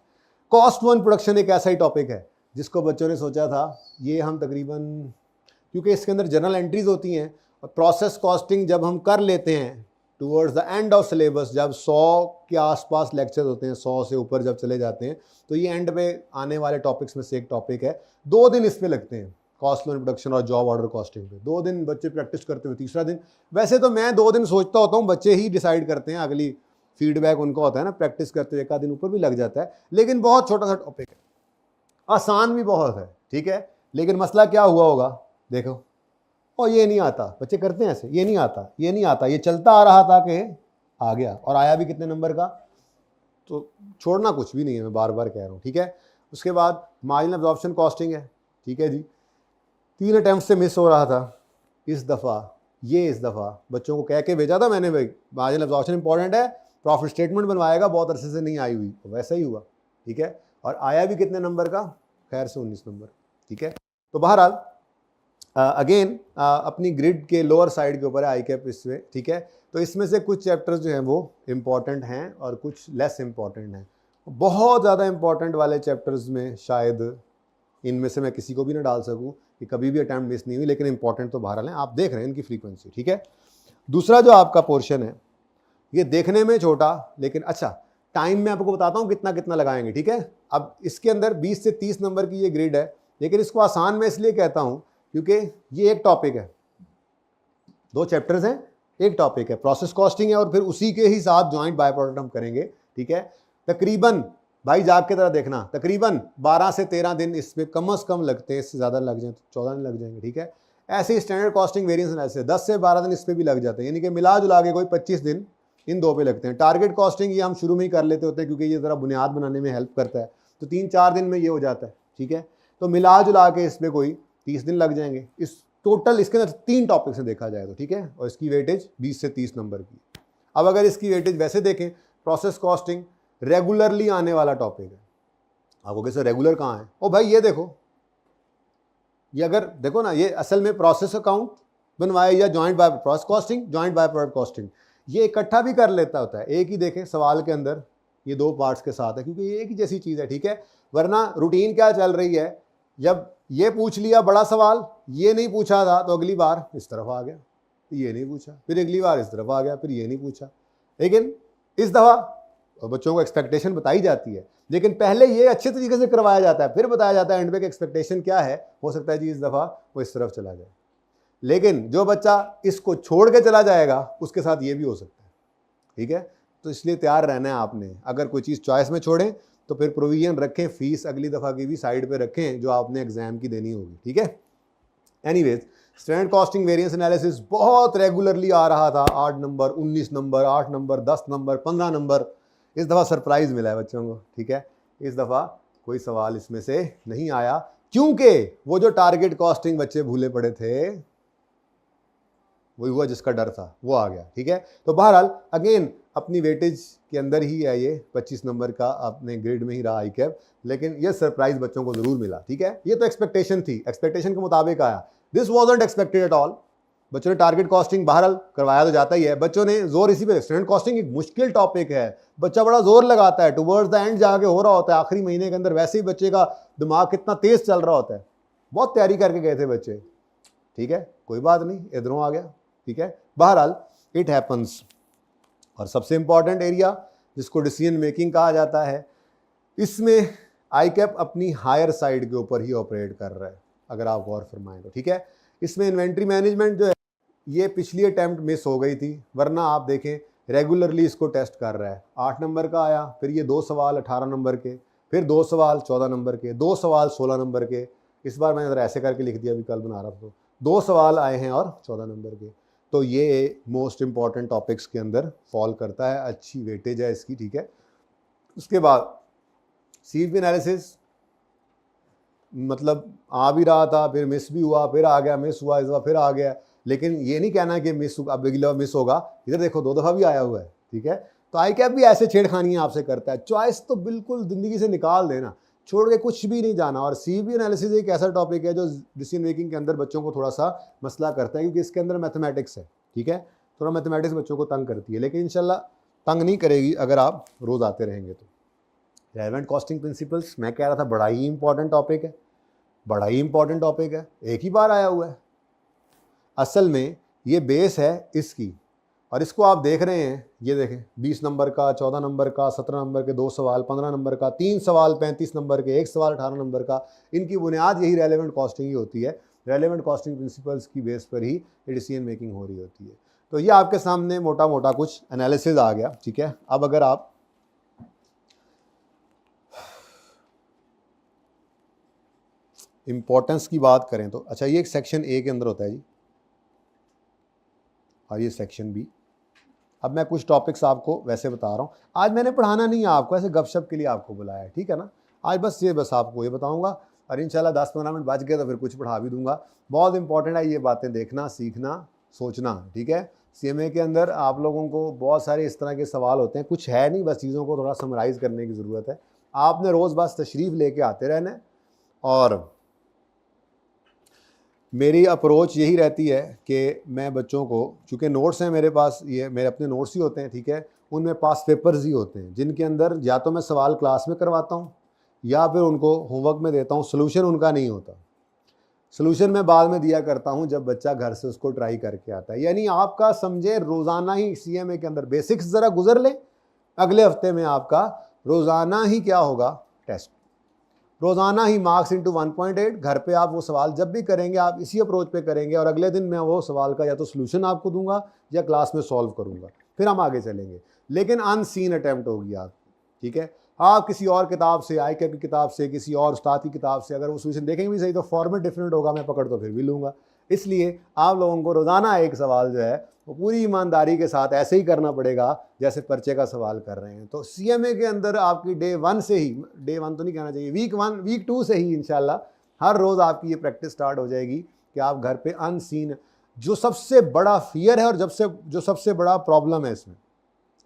कॉस्ट वन प्रोडक्शन एक ऐसा ही टॉपिक है जिसको बच्चों ने सोचा था ये हम तकरीबन, क्योंकि इसके अंदर जनरल एंट्रीज होती हैं और प्रोसेस कॉस्टिंग जब हम कर लेते हैं towards the end of syllabus, जब 100 के आसपास लेक्चर होते हैं, 100 से ऊपर जब चले जाते हैं, तो ये एंड पे आने वाले टॉपिक्स में से एक टॉपिक है। 2 दिन इस पे लगते हैं, कॉस्ट लोन प्रोडक्शन और जॉब ऑर्डर कॉस्टिंग पे 2 दिन बच्चे प्रैक्टिस करते हुए, तीसरा दिन वैसे तो मैं 2 दिन सोचता होता हूँ, बच्चे ही डिसाइड करते हैं, अगली फीडबैक उनका होता है ना, प्रैक्टिस करते हुए 1 दिन ऊपर भी लग जाता है। लेकिन बहुत छोटा सा टॉपिक है, आसान भी बहुत है, ठीक है। लेकिन मसला क्या हुआ होगा, देखो, और ये नहीं आता, बच्चे करते हैं ऐसे, ये नहीं आता, ये नहीं आता, ये चलता आ रहा था कि आ गया, और आया भी कितने नंबर का, तो छोड़ना कुछ भी नहीं है, मैं बार बार कह रहा हूँ, ठीक है। उसके बाद मार्जिनल एब्जॉर्प्शन कॉस्टिंग है, ठीक है जी, 3 अटैम्प्ट से मिस हो रहा था। इस दफ़ा बच्चों को कह के भेजा था मैंने, भाई मार्जिनल एब्जॉर्प्शन इंपॉर्टेंट है, प्रॉफिट स्टेटमेंट बनवाएगा, बहुत अरसे से नहीं आई हुई, तो वैसा ही हुआ, ठीक है। और आया भी कितने नंबर का, खैर से 19 नंबर, ठीक है। तो बहरहाल अगेन अपनी ग्रिड के लोअर साइड के ऊपर है आई कैप इसमें, ठीक है। तो इसमें से कुछ चैप्टर्स जो हैं वो इम्पॉर्टेंट हैं और कुछ लेस इम्पॉर्टेंट हैं। बहुत ज़्यादा इम्पॉर्टेंट वाले चैप्टर्स में शायद इनमें से मैं किसी को भी ना डाल सकूं कि कभी भी अटैम्प्ट मिस नहीं हुई, लेकिन इंपॉर्टेंट तो बहरहाल हैं, आप देख रहे हैं इनकी फ्रीक्वेंसी, ठीक है। दूसरा जो आपका पोर्शन है ये देखने में छोटा, लेकिन अच्छा टाइम में आपको बताता हूँ कितना कितना लगाएंगे, ठीक है। अब इसके अंदर 20 से 30 नंबर की ये ग्रिड है, लेकिन इसको आसान मैं इसलिए कहता हूँ क्योंकि ये एक टॉपिक है, 2 चैप्टर्स हैं, एक टॉपिक है, प्रोसेस कॉस्टिंग है, और फिर उसी के ही साथ जॉइंट बाय प्रोडक्ट हम करेंगे, ठीक है। तकरीबन भाई जाग के तरह देखना, तकरीबन 12 से 13 दिन इस पर कम से कम लगते हैं, इससे ज़्यादा लग जाए तो 14 दिन लग जाएंगे, ठीक है। ऐसे ही स्टैंडर्ड कॉस्टिंग वेरिएंस एनालिसिस 10 से 12 दिन इस पर भी लग जाते हैं, यानी कि मिला जुला के कोई 25 दिन इन दो पे लगते हैं। टारगेट कॉस्टिंग ये हम शुरू में ही कर लेते होते हैं क्योंकि ये ज़रा बुनियाद बनाने में हेल्प करता है, तो 3-4 दिन में ये हो जाता है, ठीक है। तो मिला जुला के इस पर कोई 30 दिन लग जाएंगे। इस टोटल इसके अंदर 3 टॉपिक से देखा जाए तो, ठीक है, और इसकी वेटेज 20 से 30 नंबर की। अब अगर इसकी वेटेज वैसे देखें, प्रोसेस कॉस्टिंग रेगुलरली आने वाला टॉपिक है। आपको कैसे रेगुलर कहाँ है? ओ भाई ये देखो, ये अगर देखो ना, ये असल में प्रोसेस अकाउंट बनवाए या joint by process costing, joint by product costing, ये इकट्ठा भी कर लेता होता है। एक ही देखें सवाल के अंदर ये 2 पार्ट्स के साथ है क्योंकि ये एक ही जैसी चीज़ है, ठीक है। वरना रूटीन क्या चल रही है, जब ये पूछ लिया बड़ा सवाल, ये नहीं पूछा था तो अगली बार इस तरफ आ गया, ये नहीं पूछा, फिर अगली बार इस तरफ आ गया, फिर ये नहीं पूछा। लेकिन इस दफ़ा बच्चों को एक्सपेक्टेशन बताई जाती है, लेकिन पहले ये अच्छे तरीके से करवाया जाता है, फिर बताया जाता है एंड पे कि एक्सपेक्टेशन क्या है, हो सकता है जी इस दफ़ा वो इस तरफ चला जाए। लेकिन जो बच्चा इसको छोड़ के चला जाएगा उसके साथ ये भी हो सकता है, ठीक है। तो इसलिए तैयार रहना है आपने। अगर कोई चीज़ चॉइस में छोड़ें तो फिर प्रोविजन रखें, फीस अगली दफ़ा की भी साइड पे रखें जो आपने एग्जाम की देनी होगी, ठीक है। Anyways, standard costing variance analysis बहुत रेगुलरली आ रहा था, 8 number, 19 number, 8 number, 10 number, 15 number. इस दफ़ा सरप्राइज़ मिला है बच्चों को, ठीक है। इस दफ़ा कोई सवाल इसमें से नहीं आया क्योंकि वो जो टारगेट कॉस्टिंग बच्चे भूले पड़े थे वही हुआ, जिसका डर था वो आ गया, ठीक है। तो बहरहाल अगेन अपनी वेटेज के अंदर ही है, ये 25 नंबर का अपने ग्रेड में ही रहा आई कैप, लेकिन ये सरप्राइज बच्चों को जरूर मिला, ठीक है। ये तो एक्सपेक्टेशन थी, एक्सपेक्टेशन के मुताबिक आया, this wasn't expected at all. बच्चों ने टारगेट कॉस्टिंग बहरहाल करवाया तो जाता ही है, बच्चों ने जोर इसी पे, स्टैंडर्ड कॉस्टिंग एक मुश्किल टॉपिक है, बच्चा बड़ा जोर लगाता है, टुवर्ड्स द एंड जाके हो रहा होता है, आखिरी महीने के अंदर वैसे ही बच्चे का दिमाग कितना तेज चल रहा होता है, बहुत तैयारी करके गए थे बच्चे, ठीक है। कोई बात नहीं, इधरों आ गया, ठीक है। बहरहाल इट हैपन्स। और सबसे इंपॉर्टेंट एरिया जिसको डिसीजन मेकिंग कहा जाता है, इसमें आई कैप अपनी हायर साइड के ऊपर ही ऑपरेट कर रहा है, अगर आप गौर फरमाएं तो, ठीक है। इसमें इन्वेंट्री मैनेजमेंट जो है ये पिछली अटैम्प्ट मिस हो गई थी, वरना आप देखें रेगुलरली इसको टेस्ट कर रहा है। 8 नंबर का आया, फिर ये 2 सवाल 18 नंबर के, फिर 2 सवाल 14 नंबर के, 2 सवाल 16 नंबर के। इस बार मैंने ज़रा ऐसे करके लिख दिया, अभी कल बना रहा था तो 2 सवाल आए हैं और 14 नंबर के। तो ये मोस्ट इंपॉर्टेंट टॉपिक्स के अंदर फॉल करता है, अच्छी वेटेज है इसकी, ठीक है। उसके बाद सीवीपी एनालिसिस, मतलब आ भी रहा था, फिर मिस भी हुआ, फिर आ गया, मिस हुआ, इस बार फिर आ गया। लेकिन ये नहीं कहना कि मिस, अब अगली बार मिस होगा, इधर देखो 2 दफ़ा भी आया हुआ है, ठीक है। तो आई कैप भी ऐसे छेड़खानियाँ आपसे करता है, चॉइस तो बिल्कुल ज़िंदगी से निकाल देना, छोड़ के कुछ भी नहीं जाना। और सीवीपी एनालिसिस एक ऐसा टॉपिक है जो डिसीजन मेकिंग के अंदर बच्चों को थोड़ा सा मसला करता है, क्योंकि इसके अंदर मैथमेटिक्स है, ठीक है। थोड़ा मैथमेटिक्स बच्चों को तंग करती है, लेकिन इंशाल्लाह तंग नहीं करेगी अगर आप रोज़ आते रहेंगे तो। रेलेवेंट कॉस्टिंग प्रिंसिपल्स, मैं कह रहा था बड़ा ही इंपॉर्टेंट टॉपिक है, बड़ा ही इंपॉर्टेंट टॉपिक है, एक ही बार आया हुआ है। असल में ये बेस है इसकी, और इसको आप देख रहे हैं, ये देखें 20 नंबर का, 14 नंबर का, 17 नंबर के 2 सवाल, 15 नंबर का 3 सवाल, 35 नंबर के 1 सवाल, 18 नंबर का। इनकी बुनियाद यही रेलेवेंट कॉस्टिंग ही होती है, रेलेवेंट कॉस्टिंग प्रिंसिपल्स की बेस पर ही डिसीजन मेकिंग हो रही होती है। तो ये आपके सामने मोटा मोटा कुछ एनालिसिस आ गया, ठीक है। अब अगर आप इम्पोर्टेंस की बात करें तो, अच्छा ये एक सेक्शन ए के अंदर होता है जी, और ये सेक्शन बी। अब मैं कुछ टॉपिक्स आपको वैसे बता रहा हूँ, आज मैंने पढ़ाना नहीं है आपको, ऐसे गपशप के लिए आपको बुलाया है, ठीक है ना। आज बस आपको ये बताऊँगा, और इंशाल्लाह 10-15 मिनट बच गए तो फिर कुछ पढ़ा भी दूंगा। बहुत इंपॉर्टेंट है ये बातें देखना, सीखना, सोचना, ठीक है। सीएमए के अंदर आप लोगों को बहुत सारे इस तरह के सवाल होते हैं, कुछ है नहीं, बस चीज़ों को थोड़ा समराइज़ करने की ज़रूरत है। आपने रोज़ बस तशरीफ़ लेके आते रहना है, और मेरी अप्रोच यही रहती है कि मैं बच्चों को, चूँकि नोट्स हैं मेरे पास, ये मेरे अपने नोट्स ही होते हैं, ठीक है, उनमें पास पेपर्स ही होते हैं, जिनके अंदर या तो मैं सवाल क्लास में करवाता हूँ या फिर उनको होमवर्क में देता हूँ, सोल्यूशन उनका नहीं होता। सोल्यूशन मैं बाद में दिया करता हूँ जब बच्चा घर से उसको ट्राई करके आता है। यानी आपका समझे रोज़ाना ही सीएमए के अंदर बेसिक्स ज़रा गुजर ले, अगले हफ्ते में आपका रोज़ाना ही क्या होगा, टेस्ट, रोज़ाना ही मार्क्स इंटू 1.8। घर पे आप वो सवाल जब भी करेंगे आप इसी अप्रोच पे करेंगे, और अगले दिन मैं वो सवाल का या तो सोल्यूशन आपको दूंगा या क्लास में सॉल्व करूंगा, फिर हम आगे चलेंगे। लेकिन अनसीन अटैम्प्ट होगी आप, ठीक है। आप किसी और किताब से, ICAP की किताब से, किसी और उस्ताद की किताब से अगर वो सोल्यूशन देखेंगे भी सही तो फॉर्मेट डिफरेंट होगा, मैं पकड़ तो फिर भी लूँगा। इसलिए आप लोगों को रोज़ाना एक सवाल जो है वो पूरी ईमानदारी के साथ ऐसे ही करना पड़ेगा जैसे पर्चे का सवाल कर रहे हैं। तो CMA के अंदर आपकी डे 1 से ही, डे 1 तो नहीं कहना चाहिए, वीक 2 से ही इंशाल्लाह हर रोज़ आपकी ये प्रैक्टिस स्टार्ट हो जाएगी कि आप घर पे अनसीन, जो सबसे बड़ा फियर है और जो सबसे बड़ा प्रॉब्लम है इसमें,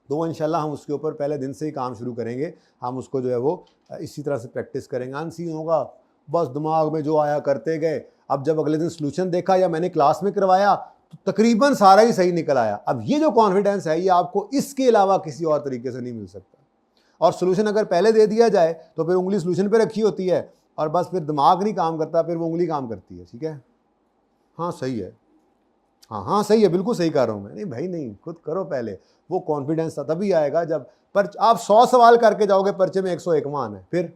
तो इंशाल्लाह हम उसके ऊपर पहले दिन से ही काम शुरू करेंगे। हम उसको जो है वो इसी तरह से प्रैक्टिस करेंगे। अनसीन होगा, बस दिमाग में जो आया करते गए। अब जब अगले दिन सॉल्यूशन देखा या मैंने क्लास में करवाया तो तकरीबन सारा ही सही निकल आया। अब ये जो कॉन्फिडेंस है ये आपको इसके अलावा किसी और तरीके से नहीं मिल सकता। और सॉल्यूशन अगर पहले दे दिया जाए तो फिर उंगली सॉल्यूशन पे रखी होती है और बस फिर दिमाग नहीं काम करता, फिर वो उंगली काम करती है। ठीक है, हाँ सही है, हाँ सही है, बिल्कुल सही कर रहा हूँ मैं। नहीं भाई नहीं, खुद करो पहले। वो कॉन्फिडेंस तभी आएगा जब पर आप 100 सवाल करके जाओगे, पर्चे में 101 मान है फिर।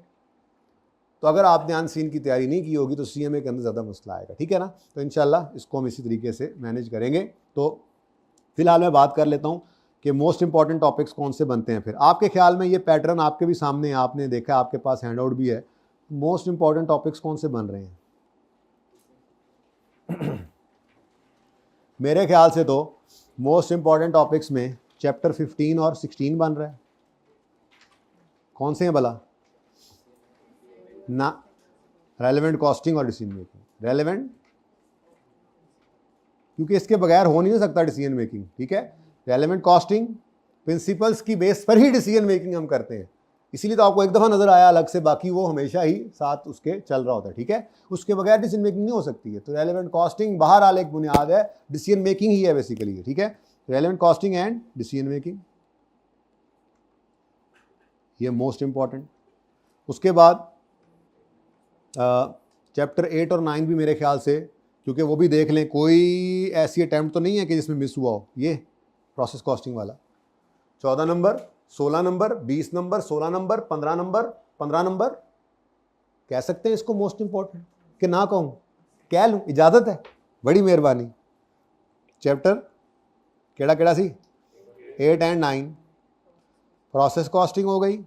तो अगर आपने अनसीन की तैयारी नहीं की होगी तो CMA के अंदर ज़्यादा मसला आएगा। ठीक है ना, तो इंशाल्लाह इसको हम इसी तरीके से मैनेज करेंगे। तो फिलहाल मैं बात कर लेता हूँ कि मोस्ट इंपॉर्टेंट टॉपिक्स कौन से बनते हैं। फिर आपके ख्याल में ये पैटर्न आपके भी सामने है, आपने देखा, आपके पास हैंडआउट भी है। मोस्ट इंपॉर्टेंट टॉपिक्स कौन से बन रहे हैं? मेरे ख्याल से तो मोस्ट इंपॉर्टेंट टॉपिक्स में चैप्टर 15 और 16 बन रहा है। कौन से हैं भला? ना, रेलेवेंट कॉस्टिंग और डिसीजन मेकिंग। रेलेवेंट क्योंकि इसके बगैर हो नहीं सकता डिसीजन मेकिंग। ठीक है, रेलेवेंट कॉस्टिंग प्रिंसिपल्स की बेस पर ही डिसीजन मेकिंग हम करते हैं, इसीलिए तो आपको एक दफ़ा नज़र आया अलग से, बाकी वो हमेशा ही साथ उसके चल रहा होता है। ठीक है, उसके बगैर डिसीजन मेकिंग नहीं हो सकती है। तो रेलेवेंट कॉस्टिंग बहरहाल एक बुनियाद है, डिसीजन मेकिंग ही है बेसिकली। ठीक है, relevant costing and decision making, ये मोस्ट इंपॉर्टेंट। उसके बाद चैप्टर 8 और 9 भी मेरे ख्याल से, क्योंकि वो भी देख लें, कोई ऐसी अटैम्प्ट तो नहीं है कि जिसमें मिस हुआ हो। ये प्रोसेस कॉस्टिंग वाला 14 number, 16 number, 20 number, 16 number, 15 number, 15 number, कह सकते हैं इसको मोस्ट इंपॉर्टेंट कि ना कहूँ? कह लूँ, इजाज़त है? बड़ी मेहरबानी। चैप्टर केड़ा केड़ा सी? 8 एंड 9 प्रोसेस कॉस्टिंग हो गई।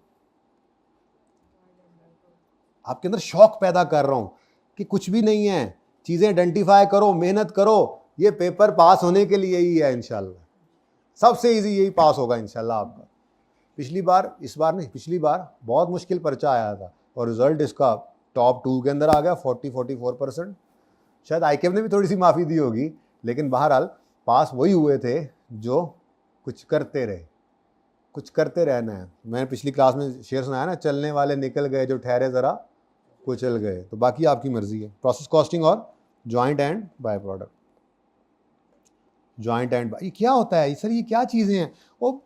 आपके अंदर शौक पैदा कर रहा हूँ कि कुछ भी नहीं है, चीज़ें आइडेंटिफाई करो, मेहनत करो, ये पेपर पास होने के लिए ही है इंशाल्लाह। सबसे इजी यही पास होगा इंशाल्लाह आपका। पिछली बार, इस बार नहीं, पिछली बार बहुत मुश्किल पर्चा आया था और रिजल्ट इसका टॉप 2 के अंदर आ गया, 44%। शायद ICAP ने भी थोड़ी सी माफ़ी दी होगी, लेकिन बहरहाल पास वही हुए थे जो कुछ करते रहे। कुछ करते रहना है। मैंने पिछली क्लास में शेर सुनाया ना, चलने वाले निकल गए, जो ठहरे ज़रा कुचल गए। तो बाकी आपकी मर्जी है। प्रोसेस कॉस्टिंग और joint and by product. Joint and by, ये क्या होता है सर? ये क्या चीज़ें हैं? वो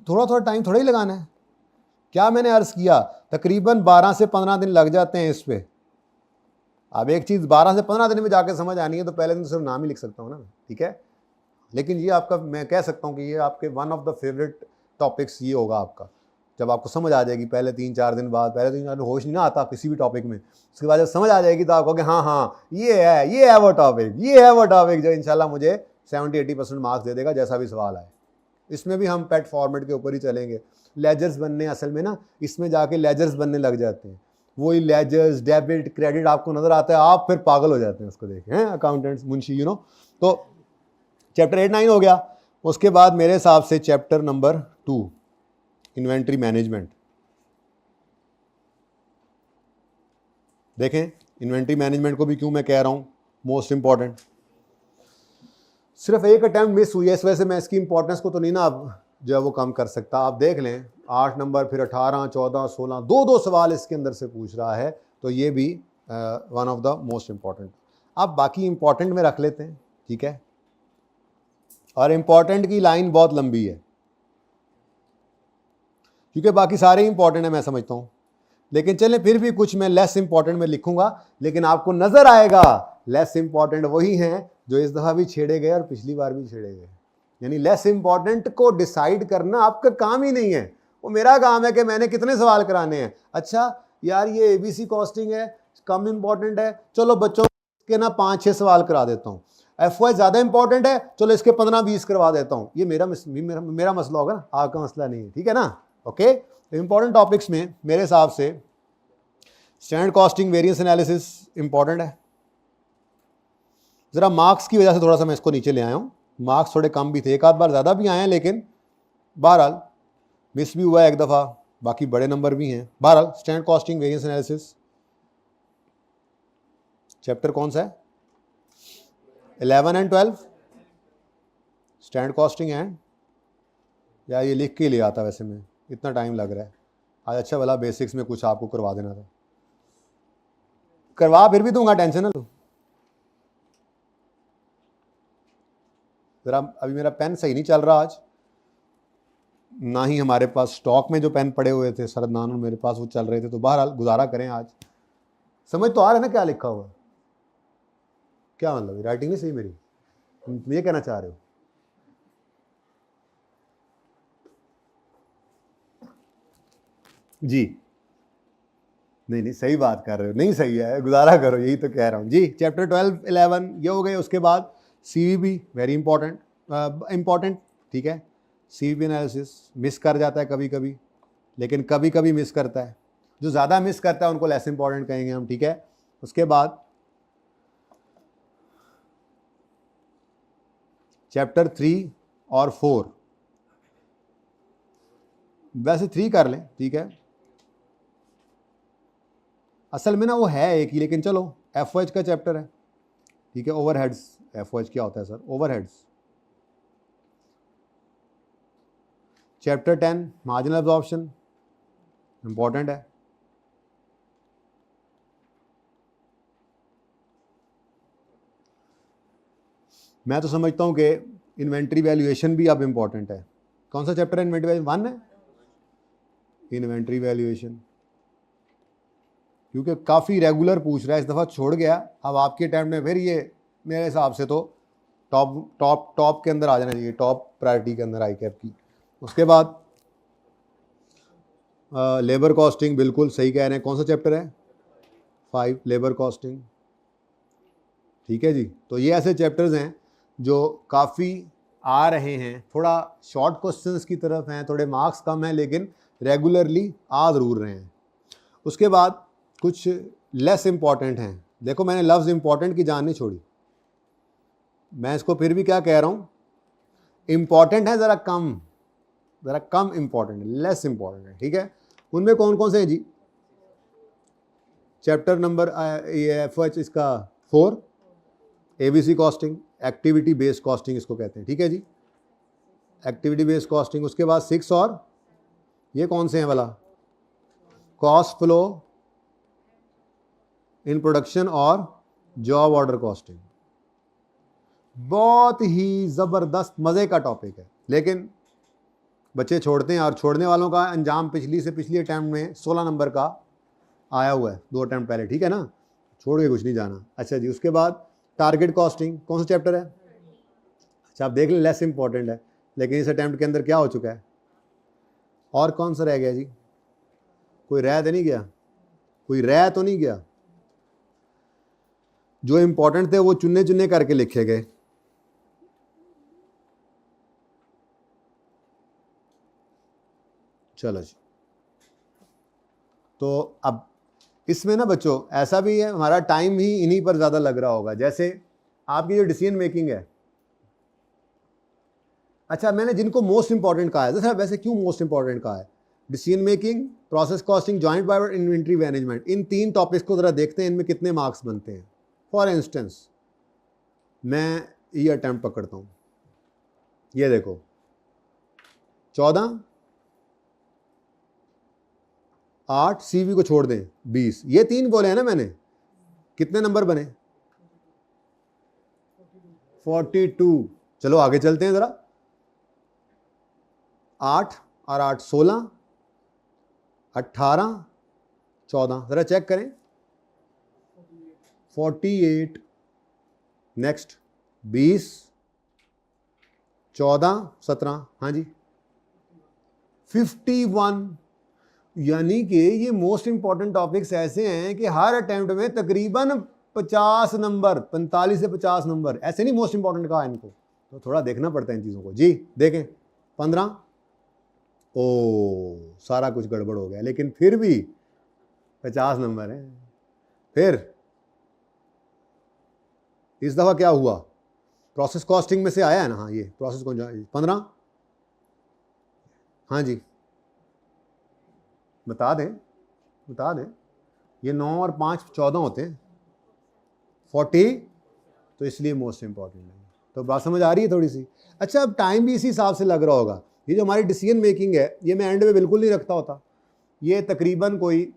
थोड़ा थोड़ा टाइम थोड़ा ही लगाना है। क्या मैंने अर्ज़ किया, तकरीबन 12 से 15 दिन लग जाते हैं इस पर। अब एक चीज़ 12 से 15 दिन में जाकर समझ आनी है तो पहले दिन सिर्फ नाम ही लिख सकता हूँ ना, ठीक है। लेकिन ये आपका, मैं कह सकता हूँ कि ये आपके one of the favourite topics ये होगा आपका, जब आपको समझ आ जाएगी। पहले 3-4 दिन बाद, पहले 3-4 दिन होश नहीं ना आता किसी भी टॉपिक में, उसके बाद जब समझ आ जाएगी तो आप कहोगे हाँ ये है वो टॉपिक, ये है वो टॉपिक जो इंशाल्लाह मुझे 70-80% मार्क्स दे देगा, जैसा भी सवाल आए। इसमें भी हम पेट फॉर्मेट के ऊपर ही चलेंगे। लेजर्स बनने, असल में ना इसमें जाके लेजर्स बनने लग जाते हैं। वही लेजर्स, डेबिट, क्रेडिट आपको नज़र आता है, आप फिर पागल हो जाते हैं उसको देख हैं, अकाउंटेंट्स, मुंशी, यू नो। तो चैप्टर 8-9 हो गया। उसके बाद मेरे हिसाब से चैप्टर नंबर 2 इन्वेंट्री मैनेजमेंट। देखें इन्वेंट्री मैनेजमेंट को भी क्यों मैं कह रहा हूँ मोस्ट इंपॉर्टेंट। सिर्फ एक अटैम्प्ट मिस हुई है, इस वजह से मैं इसकी इंपॉर्टेंस को तो नहीं ना अब जो है वो कम कर सकता। आप देख लें 8 नंबर, फिर 18, 14, 16, 2 सवाल इसके अंदर से पूछ रहा है, तो ये भी one of the most important. आप बाकी इंपॉर्टेंट में रख लेते हैं, ठीक है। और इंपॉर्टेंट की लाइन बहुत लंबी है क्योंकि बाकी सारे इंपॉर्टेंट है मैं समझता हूँ, लेकिन चलें फिर भी कुछ मैं लेस इंपॉर्टेंट में लिखूंगा, लेकिन आपको नजर आएगा लेस इंपॉर्टेंट वही हैं जो इस दफ़ा भी छेड़े गए और पिछली बार भी छेड़े गए। यानी लेस इंपॉर्टेंट को डिसाइड करना आपका काम ही नहीं है, वो मेरा काम है कि मैंने कितने सवाल कराने हैं। अच्छा यार ये ABC कॉस्टिंग है, कम इंपॉर्टेंट है, चलो बच्चों के ना 5-6 सवाल करा देता हूँ। FY ज़्यादा इंपॉर्टेंट है, चलो इसके 15-20 करवा देता हूँ। ये मेरा मसला होगा ना, आपका मसला नहीं है, ठीक है ना। ओके, इंपॉर्टेंट टॉपिक्स में मेरे हिसाब से standard costing, variance analysis important है। ज़रा मार्क्स की वजह से थोड़ा सा मैं इसको नीचे ले आया हूँ, मार्क्स थोड़े कम भी थे, एक आध बार ज़्यादा भी आए हैं, लेकिन बहरहाल मिस भी हुआ है एक दफ़ा, बाकी बड़े नंबर भी हैं। बहरहाल standard costing, variance analysis chapter कौन सा है? 11 एंड 12 स्टैंडर्ड कॉस्टिंग एंड, या ये लिख के ले आता, वैसे में इतना टाइम लग रहा है आज। अच्छा भला बेसिक्स में कुछ आपको करवा देना था, करवा फिर भी दूंगा, टेंशन ना लो। ज़रा अभी मेरा पेन सही नहीं चल रहा आज, ना ही हमारे पास स्टॉक में जो पेन पड़े हुए थे सरदनान मेरे पास वो चल रहे थे, तो बहरहाल गुजारा करें आज। समझ तो आ रहा है ना क्या लिखा हुआ? क्या मतलब राइटिंग नहीं सही मेरी? तुम ये कहना चाह रहे हो? जी नहीं नहीं, सही बात कर रहे हो, नहीं सही है, गुजारा करो, यही तो कह रहा हूँ जी। चैप्टर 12, 11 ये हो गए। उसके बाद CVP वेरी इंपॉर्टेंट, ठीक है। CVP एनालिसिस मिस कर जाता है कभी कभी, लेकिन कभी कभी मिस करता है। जो ज़्यादा मिस करता है उनको लेस इंपॉर्टेंट कहेंगे हम, ठीक है। उसके बाद चैप्टर 3 और 4, वैसे 3 कर लें, ठीक है। असल में ना वो है एक ही, लेकिन चलो FOH का चैप्टर है, ठीक है। ओवरहेड्स, FOH क्या होता है sir? Overheads. Chapter 10 marginal absorption important है। मैं तो समझता हूँ कि इन्वेंट्री वैल्यूएशन भी अब इंपॉर्टेंट है। कौन सा चैप्टर है? इन्वेंट्री वैल्यूएशन 1 है, इन्वेंट्री वैल्यूएशन, क्योंकि काफ़ी रेगुलर पूछ रहा है, इस दफ़ा छोड़ गया। अब आपके टाइम में फिर ये मेरे हिसाब से तो टॉप के अंदर आ जाना चाहिए, टॉप प्रायोरिटी के अंदर आई कैप की। उसके बाद लेबर कॉस्टिंग, बिल्कुल सही कह रहे हैं। कौन सा चैप्टर है? 5 लेबर कॉस्टिंग, ठीक है जी। तो ये ऐसे चैप्टर्स हैं जो काफ़ी आ रहे हैं, थोड़ा शॉर्ट क्वेश्चंस की तरफ हैं, थोड़े मार्क्स कम हैं, लेकिन रेगुलरली आ ज़रूर रहे हैं। उसके बाद कुछ लेस इम्पॉर्टेंट हैं। देखो मैंने लफ्ज़ इम्पॉर्टेंट की जान नहीं छोड़ी, मैं इसको फिर भी क्या कह रहा हूँ, इम्पॉर्टेंट है, ज़रा कम इम्पॉर्टेंट है, लेस इम्पॉर्टेंट है, ठीक है। उनमें कौन कौन से हैं जी? चैप्टर नंबर FOH इसका 4, ABC costing, activity based costing इसको कहते हैं, ठीक है जी, एक्टिविटी बेस्ड कॉस्टिंग। उसके बाद 6 और ये कौन से हैं वाला? कॉस्ट फ्लो इन प्रोडक्शन और जॉब ऑर्डर कॉस्टिंग। बहुत ही ज़बरदस्त मज़े का टॉपिक है, लेकिन बच्चे छोड़ते हैं, और छोड़ने वालों का अंजाम पिछली अटैम्प्ट में 16 नंबर का आया हुआ है, 2 अटैम्प्ट पहले, ठीक है ना। छोड़ के कुछ नहीं जाना। अच्छा जी, उसके बाद टारगेट कॉस्टिंग, कौन सा चैप्टर है? अच्छा आप देख लें, लेस इंपॉर्टेंट है, लेकिन इस अटैम्प्ट के अंदर क्या हो चुका है? और कौन सा रह गया जी? कोई रह तो नहीं गया? कोई रह तो नहीं गया? जो इंपॉर्टेंट थे वो चुन्ने चुन्ने करके लिखे गए। चलो जी, तो अब इसमें ना बच्चों ऐसा भी है, हमारा टाइम ही इन्हीं पर ज़्यादा लग रहा होगा। जैसे आपकी जो डिसीजन मेकिंग है, अच्छा मैंने जिनको मोस्ट इंपॉर्टेंट कहा है, सर वैसे क्यों मोस्ट इंपॉर्टेंट कहा है? Decision making, process costing, joint by inventory management, इन 3 टॉपिक्स को ज़रा देखते हैं, इनमें कितने मार्क्स बनते हैं। फॉर इंस्टेंस मैं ये अटैम्प्ट पकड़ता हूँ, ये देखो 14, 8, CV को छोड़ दें 20, ये 3 बोले हैं ना मैंने, कितने नंबर बने? 42। चलो आगे चलते हैं ज़रा, 8 और 8 16, 18, 14, ज़रा चेक करें, 48, नेक्स्ट 20, 14, 17, हाँ जी 51। यानी कि ये मोस्ट इंपॉर्टेंट टॉपिक्स ऐसे हैं कि हर अटेम्प्ट में तकरीबन 50 नंबर, 45 से 50 नंबर, ऐसे नहीं मोस्ट इंपॉर्टेंट कहा इनको, तो थोड़ा देखना पड़ता है इन चीज़ों को जी। देखें 15, ओ सारा कुछ गड़बड़ हो गया, लेकिन फिर भी 50 नंबर है। फिर इस दफ़ा क्या हुआ, प्रोसेस कॉस्टिंग में से आया है ना, हाँ ये प्रोसेस कौन 15, हाँ जी बता दें, ये 9 और 5 14 होते हैं, 40, तो इसलिए मोस्ट इंपॉर्टेंट है। तो बात समझ आ रही है थोड़ी सी। अच्छा, अब टाइम भी इसी हिसाब से लग रहा होगा। ये जो हमारी डिसीजन मेकिंग है, ये मैं एंड में बिल्कुल नहीं रखता होता, ये तकरीबन कोई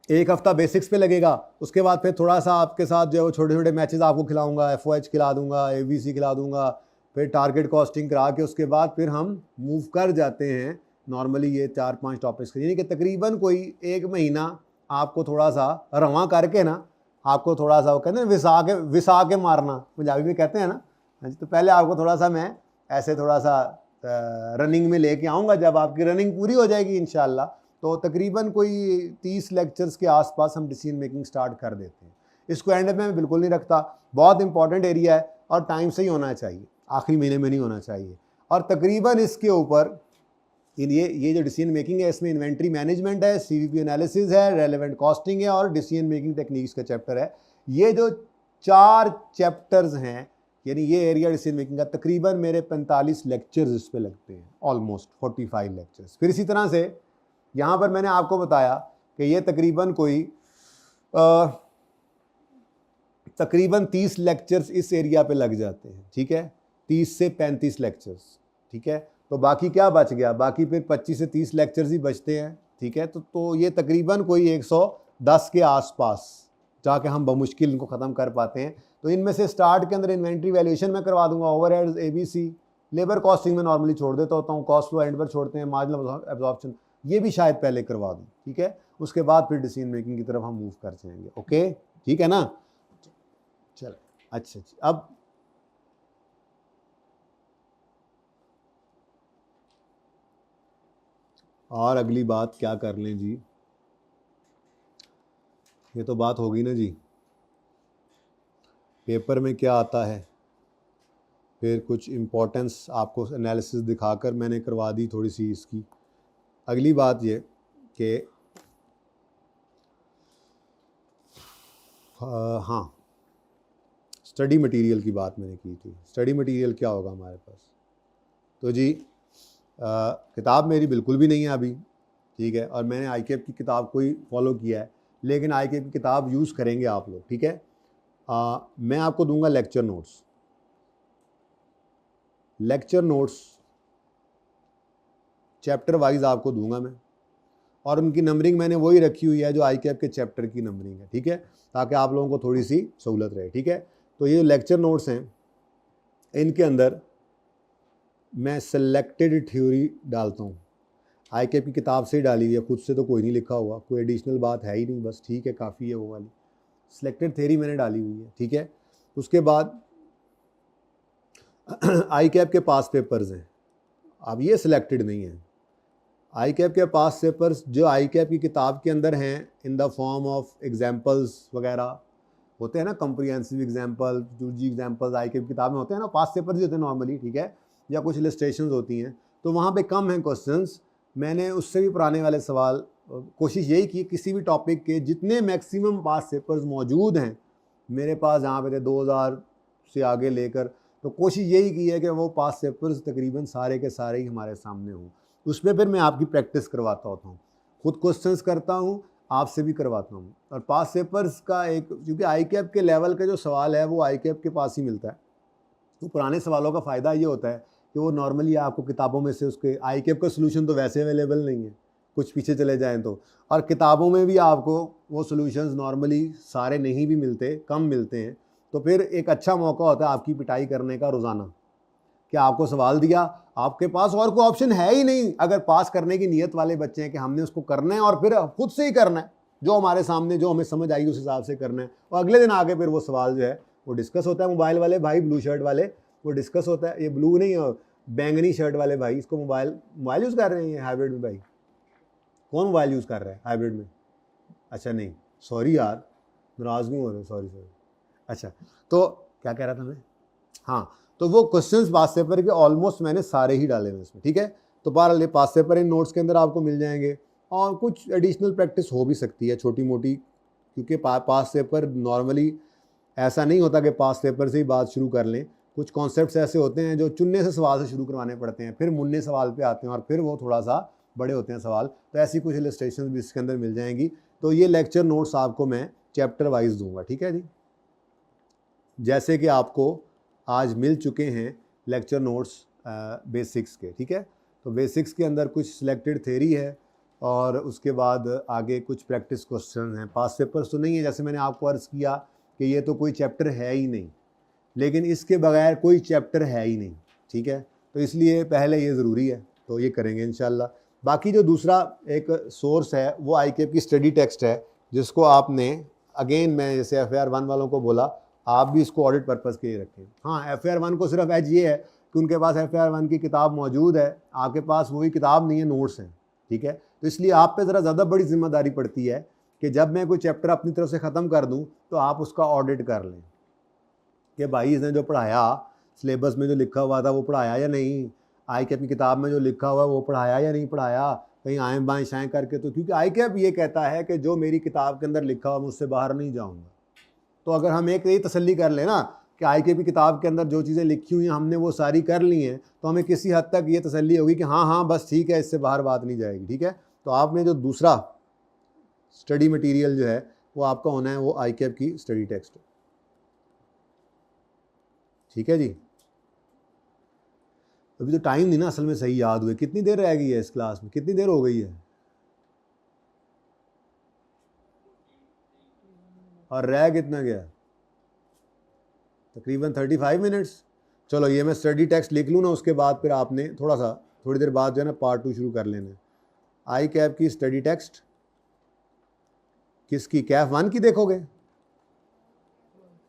1 हफ्ता बेसिक्स पे लगेगा, उसके बाद फिर थोड़ा सा आपके साथ जो है वो छोटे छोटे मैचेस आपको खिलाऊंगा, FOH खिला दूंगा, ABC खिला दूंगा, फिर टारगेट कॉस्टिंग करा के उसके बाद फिर हम मूव कर जाते हैं नॉर्मली ये 4-5 टॉपिक्स, यानी कि तकरीबन कोई 1 महीना आपको थोड़ा सा रवां करके ना, आपको थोड़ा सा वो कहते हैं विसा के मारना, पंजाबी में कहते हैं ना। तो पहले आपको थोड़ा सा मैं ऐसे थोड़ा सा रनिंग में लेके आऊँगा, जब आपकी रनिंग पूरी हो जाएगी इंशाल्लाह, तो तकरीबन कोई 30 लेक्चर्स के आसपास हम डिसीजन मेकिंग स्टार्ट कर देते हैं। इसको एंड में मैं बिल्कुल नहीं रखता, बहुत इंपॉर्टेंट एरिया है और टाइम से ही होना चाहिए, आखिरी महीने में नहीं होना चाहिए। और तकरीबन इसके ऊपर ये जो डिसीजन मेकिंग है, इसमें इन्वेंट्री मैनेजमेंट है, CVP एनालिसिस है, रेलेवेंट कॉस्टिंग है और डिसीजन मेकिंग टेक्निक्स का चैप्टर है। ये जो 4 चैप्टर्स हैं, यानी ये एरिया डिसीजन मेकिंग का, तकरीबन मेरे 45 लेक्चर्स इस पे लगते हैं, ऑलमोस्ट 45 लेक्चर्स। फिर इसी तरह से यहाँ पर मैंने आपको बताया कि ये तकरीबन कोई तकरीबन 30 लेक्चर्स इस एरिया पे लग जाते हैं, ठीक है, 30 से 35 लेक्चर्स, ठीक है। तो बाकी क्या बच गया, बाकी फिर 25 से 30 लेक्चर्स ही बचते हैं, ठीक है। तो ये तकरीबन कोई 110 के आसपास जाके हम बमुश्किल इनको ख़त्म कर पाते हैं। तो इनमें से स्टार्ट के अंदर इन्वेंट्री वैल्यूएशन में करवा दूंगा, ओवरहेड्स, ABC, लेबर कॉस्टिंग में नॉर्मली छोड़ देता होता हूँ, कॉस्ट फ्लो एंड पर छोड़ते हैं, मार्जिनल एब्जॉर्प्शन ये भी शायद पहले करवा दूँ, ठीक है। उसके बाद फिर डिसीजन मेकिंग की तरफ हम मूव कर जाएंगे, ओके, ठीक है ना। चलो अच्छा, अब और अगली बात क्या कर लें जी, ये तो बात होगी ना जी, पेपर में क्या आता है, फिर कुछ इम्पोर्टेंस आपको एनालिसिस दिखाकर मैंने करवा दी थोड़ी सी इसकी। अगली बात ये कि हाँ, स्टडी मटेरियल की बात मैंने की थी। स्टडी मटेरियल क्या होगा हमारे पास, तो जी किताब मेरी बिल्कुल भी नहीं है अभी, ठीक है, और मैंने ICAP की किताब को ही फॉलो किया है, लेकिन ICAP की किताब यूज़ करेंगे आप लोग, ठीक है। मैं आपको दूंगा लेक्चर नोट्स चैप्टर वाइज आपको दूंगा मैं, और उनकी नंबरिंग मैंने वही रखी हुई है जो ICAP के चैप्टर की नंबरिंग है, ठीक है, ताकि आप लोगों को थोड़ी सी सहूलत रहे, ठीक है। तो ये लेक्चर नोट्स हैं, इनके अंदर मैं सेलेक्टेड थ्योरी डालता हूँ, ICAP की किताब से ही डाली हुई है, खुद से तो कोई नहीं लिखा हुआ, कोई एडिशनल बात है ही नहीं, बस ठीक है, काफ़ी है वो वाली सिलेक्टेड थ्योरी मैंने डाली हुई है, ठीक है। उसके बाद ICAP के पास पेपर्स हैं, अब ये सिलेक्टेड नहीं है, ICAP के पास पेपर्स जो ICAP की किताब के अंदर हैं in the form of examples वगैरह होते हैं ना, comprehensive example, 2G examples ICAP की किताब में होते हैं ना, पास पेपर्स ही होते हैं नॉर्मली, ठीक है, या कुछ इलस्ट्रेशंस होती हैं, तो वहाँ पे कम हैं क्वेश्चंस। मैंने उससे भी पुराने वाले सवाल, कोशिश यही की किसी भी टॉपिक के जितने मैक्सिमम पास पेपर्स मौजूद हैं मेरे पास, जहाँ पे थे 2000 से आगे लेकर, तो कोशिश यही की है कि वो पास पेपर्स तकरीबन सारे के सारे ही हमारे सामने हों। उसमें फिर मैं आपकी प्रैक्टिस करवाता होता हूँ, खुद क्वेश्चंस करता हूँ, आपसे भी करवाता हूँ। और पास पेपर्स का एक, क्योंकि ICAP के लेवल का जो सवाल है वो ICAP के पास ही मिलता है, तो पुराने सवालों का फ़ायदा ये होता है कि वो नॉर्मली आपको किताबों में से उसके ICAP का सोल्यूशन तो वैसे अवेलेबल नहीं है, कुछ पीछे चले जाएं तो, और किताबों में भी आपको वो सोल्यूशंस नॉर्मली सारे नहीं भी मिलते, कम मिलते हैं। तो फिर एक अच्छा मौका होता है आपकी पिटाई करने का रोज़ाना, कि आपको सवाल दिया, आपके पास और कोई ऑप्शन है ही नहीं, अगर पास करने की नीयत वाले बच्चे हैं कि हमने उसको करना है और फिर खुद से ही करना है, जो हमारे सामने जो हमें समझ आएगी उस हिसाब से करना है, और अगले दिन आगे फिर वो सवाल जो है वो डिस्कस होता है। मोबाइल वाले भाई, ब्लू शर्ट वाले, वो डिस्कस होता है, ये ब्लू नहीं, बैंगनी शर्ट वाले भाई, इसको मोबाइल यूज़ कर रहे हैं ये हाइब्रिड में, भाई कौन मोबाइल यूज़ कर रहा है हाइब्रिड में, अच्छा नहीं, सॉरी यार, नाराज़ क्यों हो रहे हो, सॉरी। अच्छा, तो क्या कह रहा था मैं, हाँ, तो वो क्वेश्चंस पास पेपर के ऑलमोस्ट मैंने सारे ही डाले हुए इसमें, ठीक है। तो बहरहाल ये पास पेपर इन नोट्स के अंदर आपको मिल जाएंगे, और कुछ एडिशनल प्रैक्टिस हो भी सकती है छोटी मोटी, क्योंकि पास पेपर नॉर्मली ऐसा नहीं होता कि पास पेपर से ही बात शुरू कर लें। कुछ कॉन्सेप्ट्स ऐसे होते हैं जो चुनने से सवाल से शुरू करवाने पड़ते हैं, फिर मुन्ने सवाल पे आते हैं और फिर वो थोड़ा सा बड़े होते हैं सवाल। तो ऐसी कुछ इलस्ट्रेशन भी इसके अंदर मिल जाएंगी। तो ये लेक्चर नोट्स आपको मैं चैप्टर वाइज दूंगा, ठीक है जी। जैसे कि आपको आज मिल चुके हैं लेक्चर नोट्स बेसिक्स के, ठीक है। तो बेसिक्स के अंदर कुछ सिलेक्टेड थ्योरी है और उसके बाद आगे कुछ प्रैक्टिस क्वेश्चन हैं। पास पेपर्स तो नहीं है, जैसे मैंने आपको अर्ज़ किया कि ये तो कोई चैप्टर है ही नहीं, लेकिन इसके बगैर कोई चैप्टर है ही नहीं, ठीक है। तो इसलिए पहले ये ज़रूरी है, तो ये करेंगे इंशाल्लाह। बाकी जो दूसरा एक सोर्स है वो ICAP की स्टडी टेक्स्ट है, जिसको आपने अगेन मैं जैसे FAR 1 वालों को बोला, आप भी इसको ऑडिट पर्पज़ के लिए रखें। हाँ, FAR 1 को सिर्फ एज ये है कि उनके पास FAR 1 की किताब मौजूद है, आपके पास वही किताब नहीं है, नोट्स हैं, ठीक है। तो इसलिए आप पे ज़रा ज़्यादा बड़ी जिम्मेदारी पड़ती है कि जब मैं कोई चैप्टर अपनी तरफ से ख़त्म कर दूं तो आप उसका ऑडिट कर लें कि भाई इसने जो पढ़ाया, सिलेबस में जो लिखा हुआ था वो पढ़ाया या नहीं, ICAP की किताब में जो लिखा हुआ है वो पढ़ाया या नहीं पढ़ाया, कहीं आएँ बाएँ शाएँ करके। तो क्योंकि ICAP ये कहता है कि जो मेरी किताब के अंदर लिखा हुआ मैं उससे बाहर नहीं जाऊँगा। तो अगर हम एक ये तसल्ली कर लें ना कि ICAP की किताब के अंदर जो चीज़ें लिखी हुई हैं हमने वो सारी कर ली हैं, तो हमें किसी हद तक ये तसल्ली होगी कि हाँ हाँ बस ठीक है, इससे बाहर बात नहीं जाएगी, ठीक है। तो आपने जो दूसरा स्टडी मटेरियल जो है वो आपका होना है वो ICAP की स्टडी टेक्स्ट, ठीक है जी। अभी तो टाइम नहीं ना असल में सही याद हुए, कितनी देर रह गई है इस क्लास में, कितनी देर हो गई है, और रह कितना गया, तकरीबन 35 मिनट्स। चलो ये मैं स्टडी टेक्स्ट लिख लूँ ना, उसके बाद फिर आपने थोड़ी देर बाद जो है ना पार्ट 2 शुरू कर लेना। ICAP की स्टडी टेक्स्ट किसकी, कैफ 1 की देखोगे?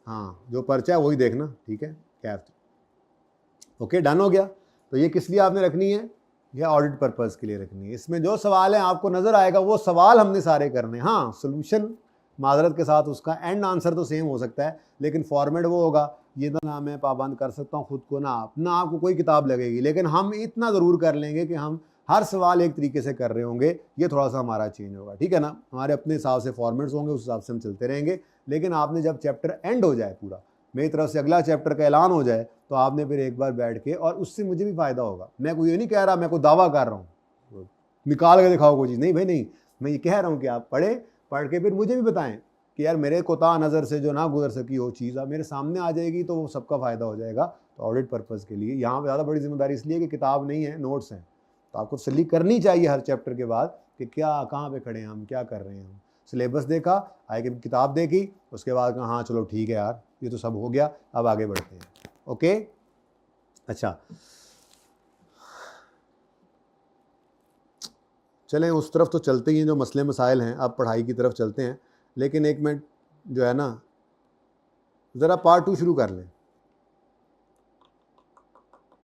हाँ, जो पर्चा है वही देखना, ठीक है, कैफ। ओके, डन हो गया। तो ये किस लिए आपने रखनी है, यह ऑडिट पर्पज़ के लिए रखनी है। इसमें जो सवाल है आपको नज़र आएगा वो सवाल हमने सारे करने हैं। हाँ, सोल्यूशन माजरत के साथ उसका एंड आंसर तो सेम हो सकता है, लेकिन फॉर्मेट वो होगा। ये ना मैं पाबंद कर सकता हूँ खुद को, ना आपको कोई किताब लगेगी, लेकिन हम इतना ज़रूर कर लेंगे कि हम हर सवाल एक तरीके से कर रहे होंगे। ये थोड़ा सा हमारा चेंज होगा, ठीक है ना। हमारे अपने हिसाब से फॉर्मेट्स होंगे, उस हिसाब से हम चलते रहेंगे। लेकिन आपने जब चैप्टर एंड हो जाए, पूरा मेरी तरफ से अगला चैप्टर का ऐलान हो जाए, तो आपने फिर एक बार बैठ के, और उससे मुझे भी फ़ायदा होगा। मैं कोई ये नहीं कह रहा, मैं कोई दावा कर रहा हूँ निकाल के दिखाओ कोई चीज़, नहीं भाई नहीं। मैं ये कह रहा हूँ कि आप पढ़ के फिर मुझे भी बताएं कि यार मेरे कोता नज़र से जो ना गुजर सकी वो चीज़ अब मेरे सामने आ जाएगी, तो वो सबका फ़ायदा हो जाएगा। तो ऑडिट पर्पज़ के लिए यहाँ पर ज़्यादा बड़ी जिम्मेदारी इसलिए कि किताब नहीं है, नोट्स हैं। तो आपको तसल्ली करनी चाहिए हर चैप्टर के बाद कि क्या कहाँ पे खड़े हैं हम, क्या कर रहे हैं हम। सिलेबस देखा, ICAP की किताब देखी, उसके बाद कहा हाँ चलो ठीक है यार ये तो सब हो गया, अब आगे बढ़ते हैं। ओके, अच्छा चलें उस तरफ तो चलते ही हैं जो मसले मसाइल हैं, अब पढ़ाई की तरफ चलते हैं। लेकिन एक मिनट जो है ना, ज़रा पार्ट 2 शुरू कर लें।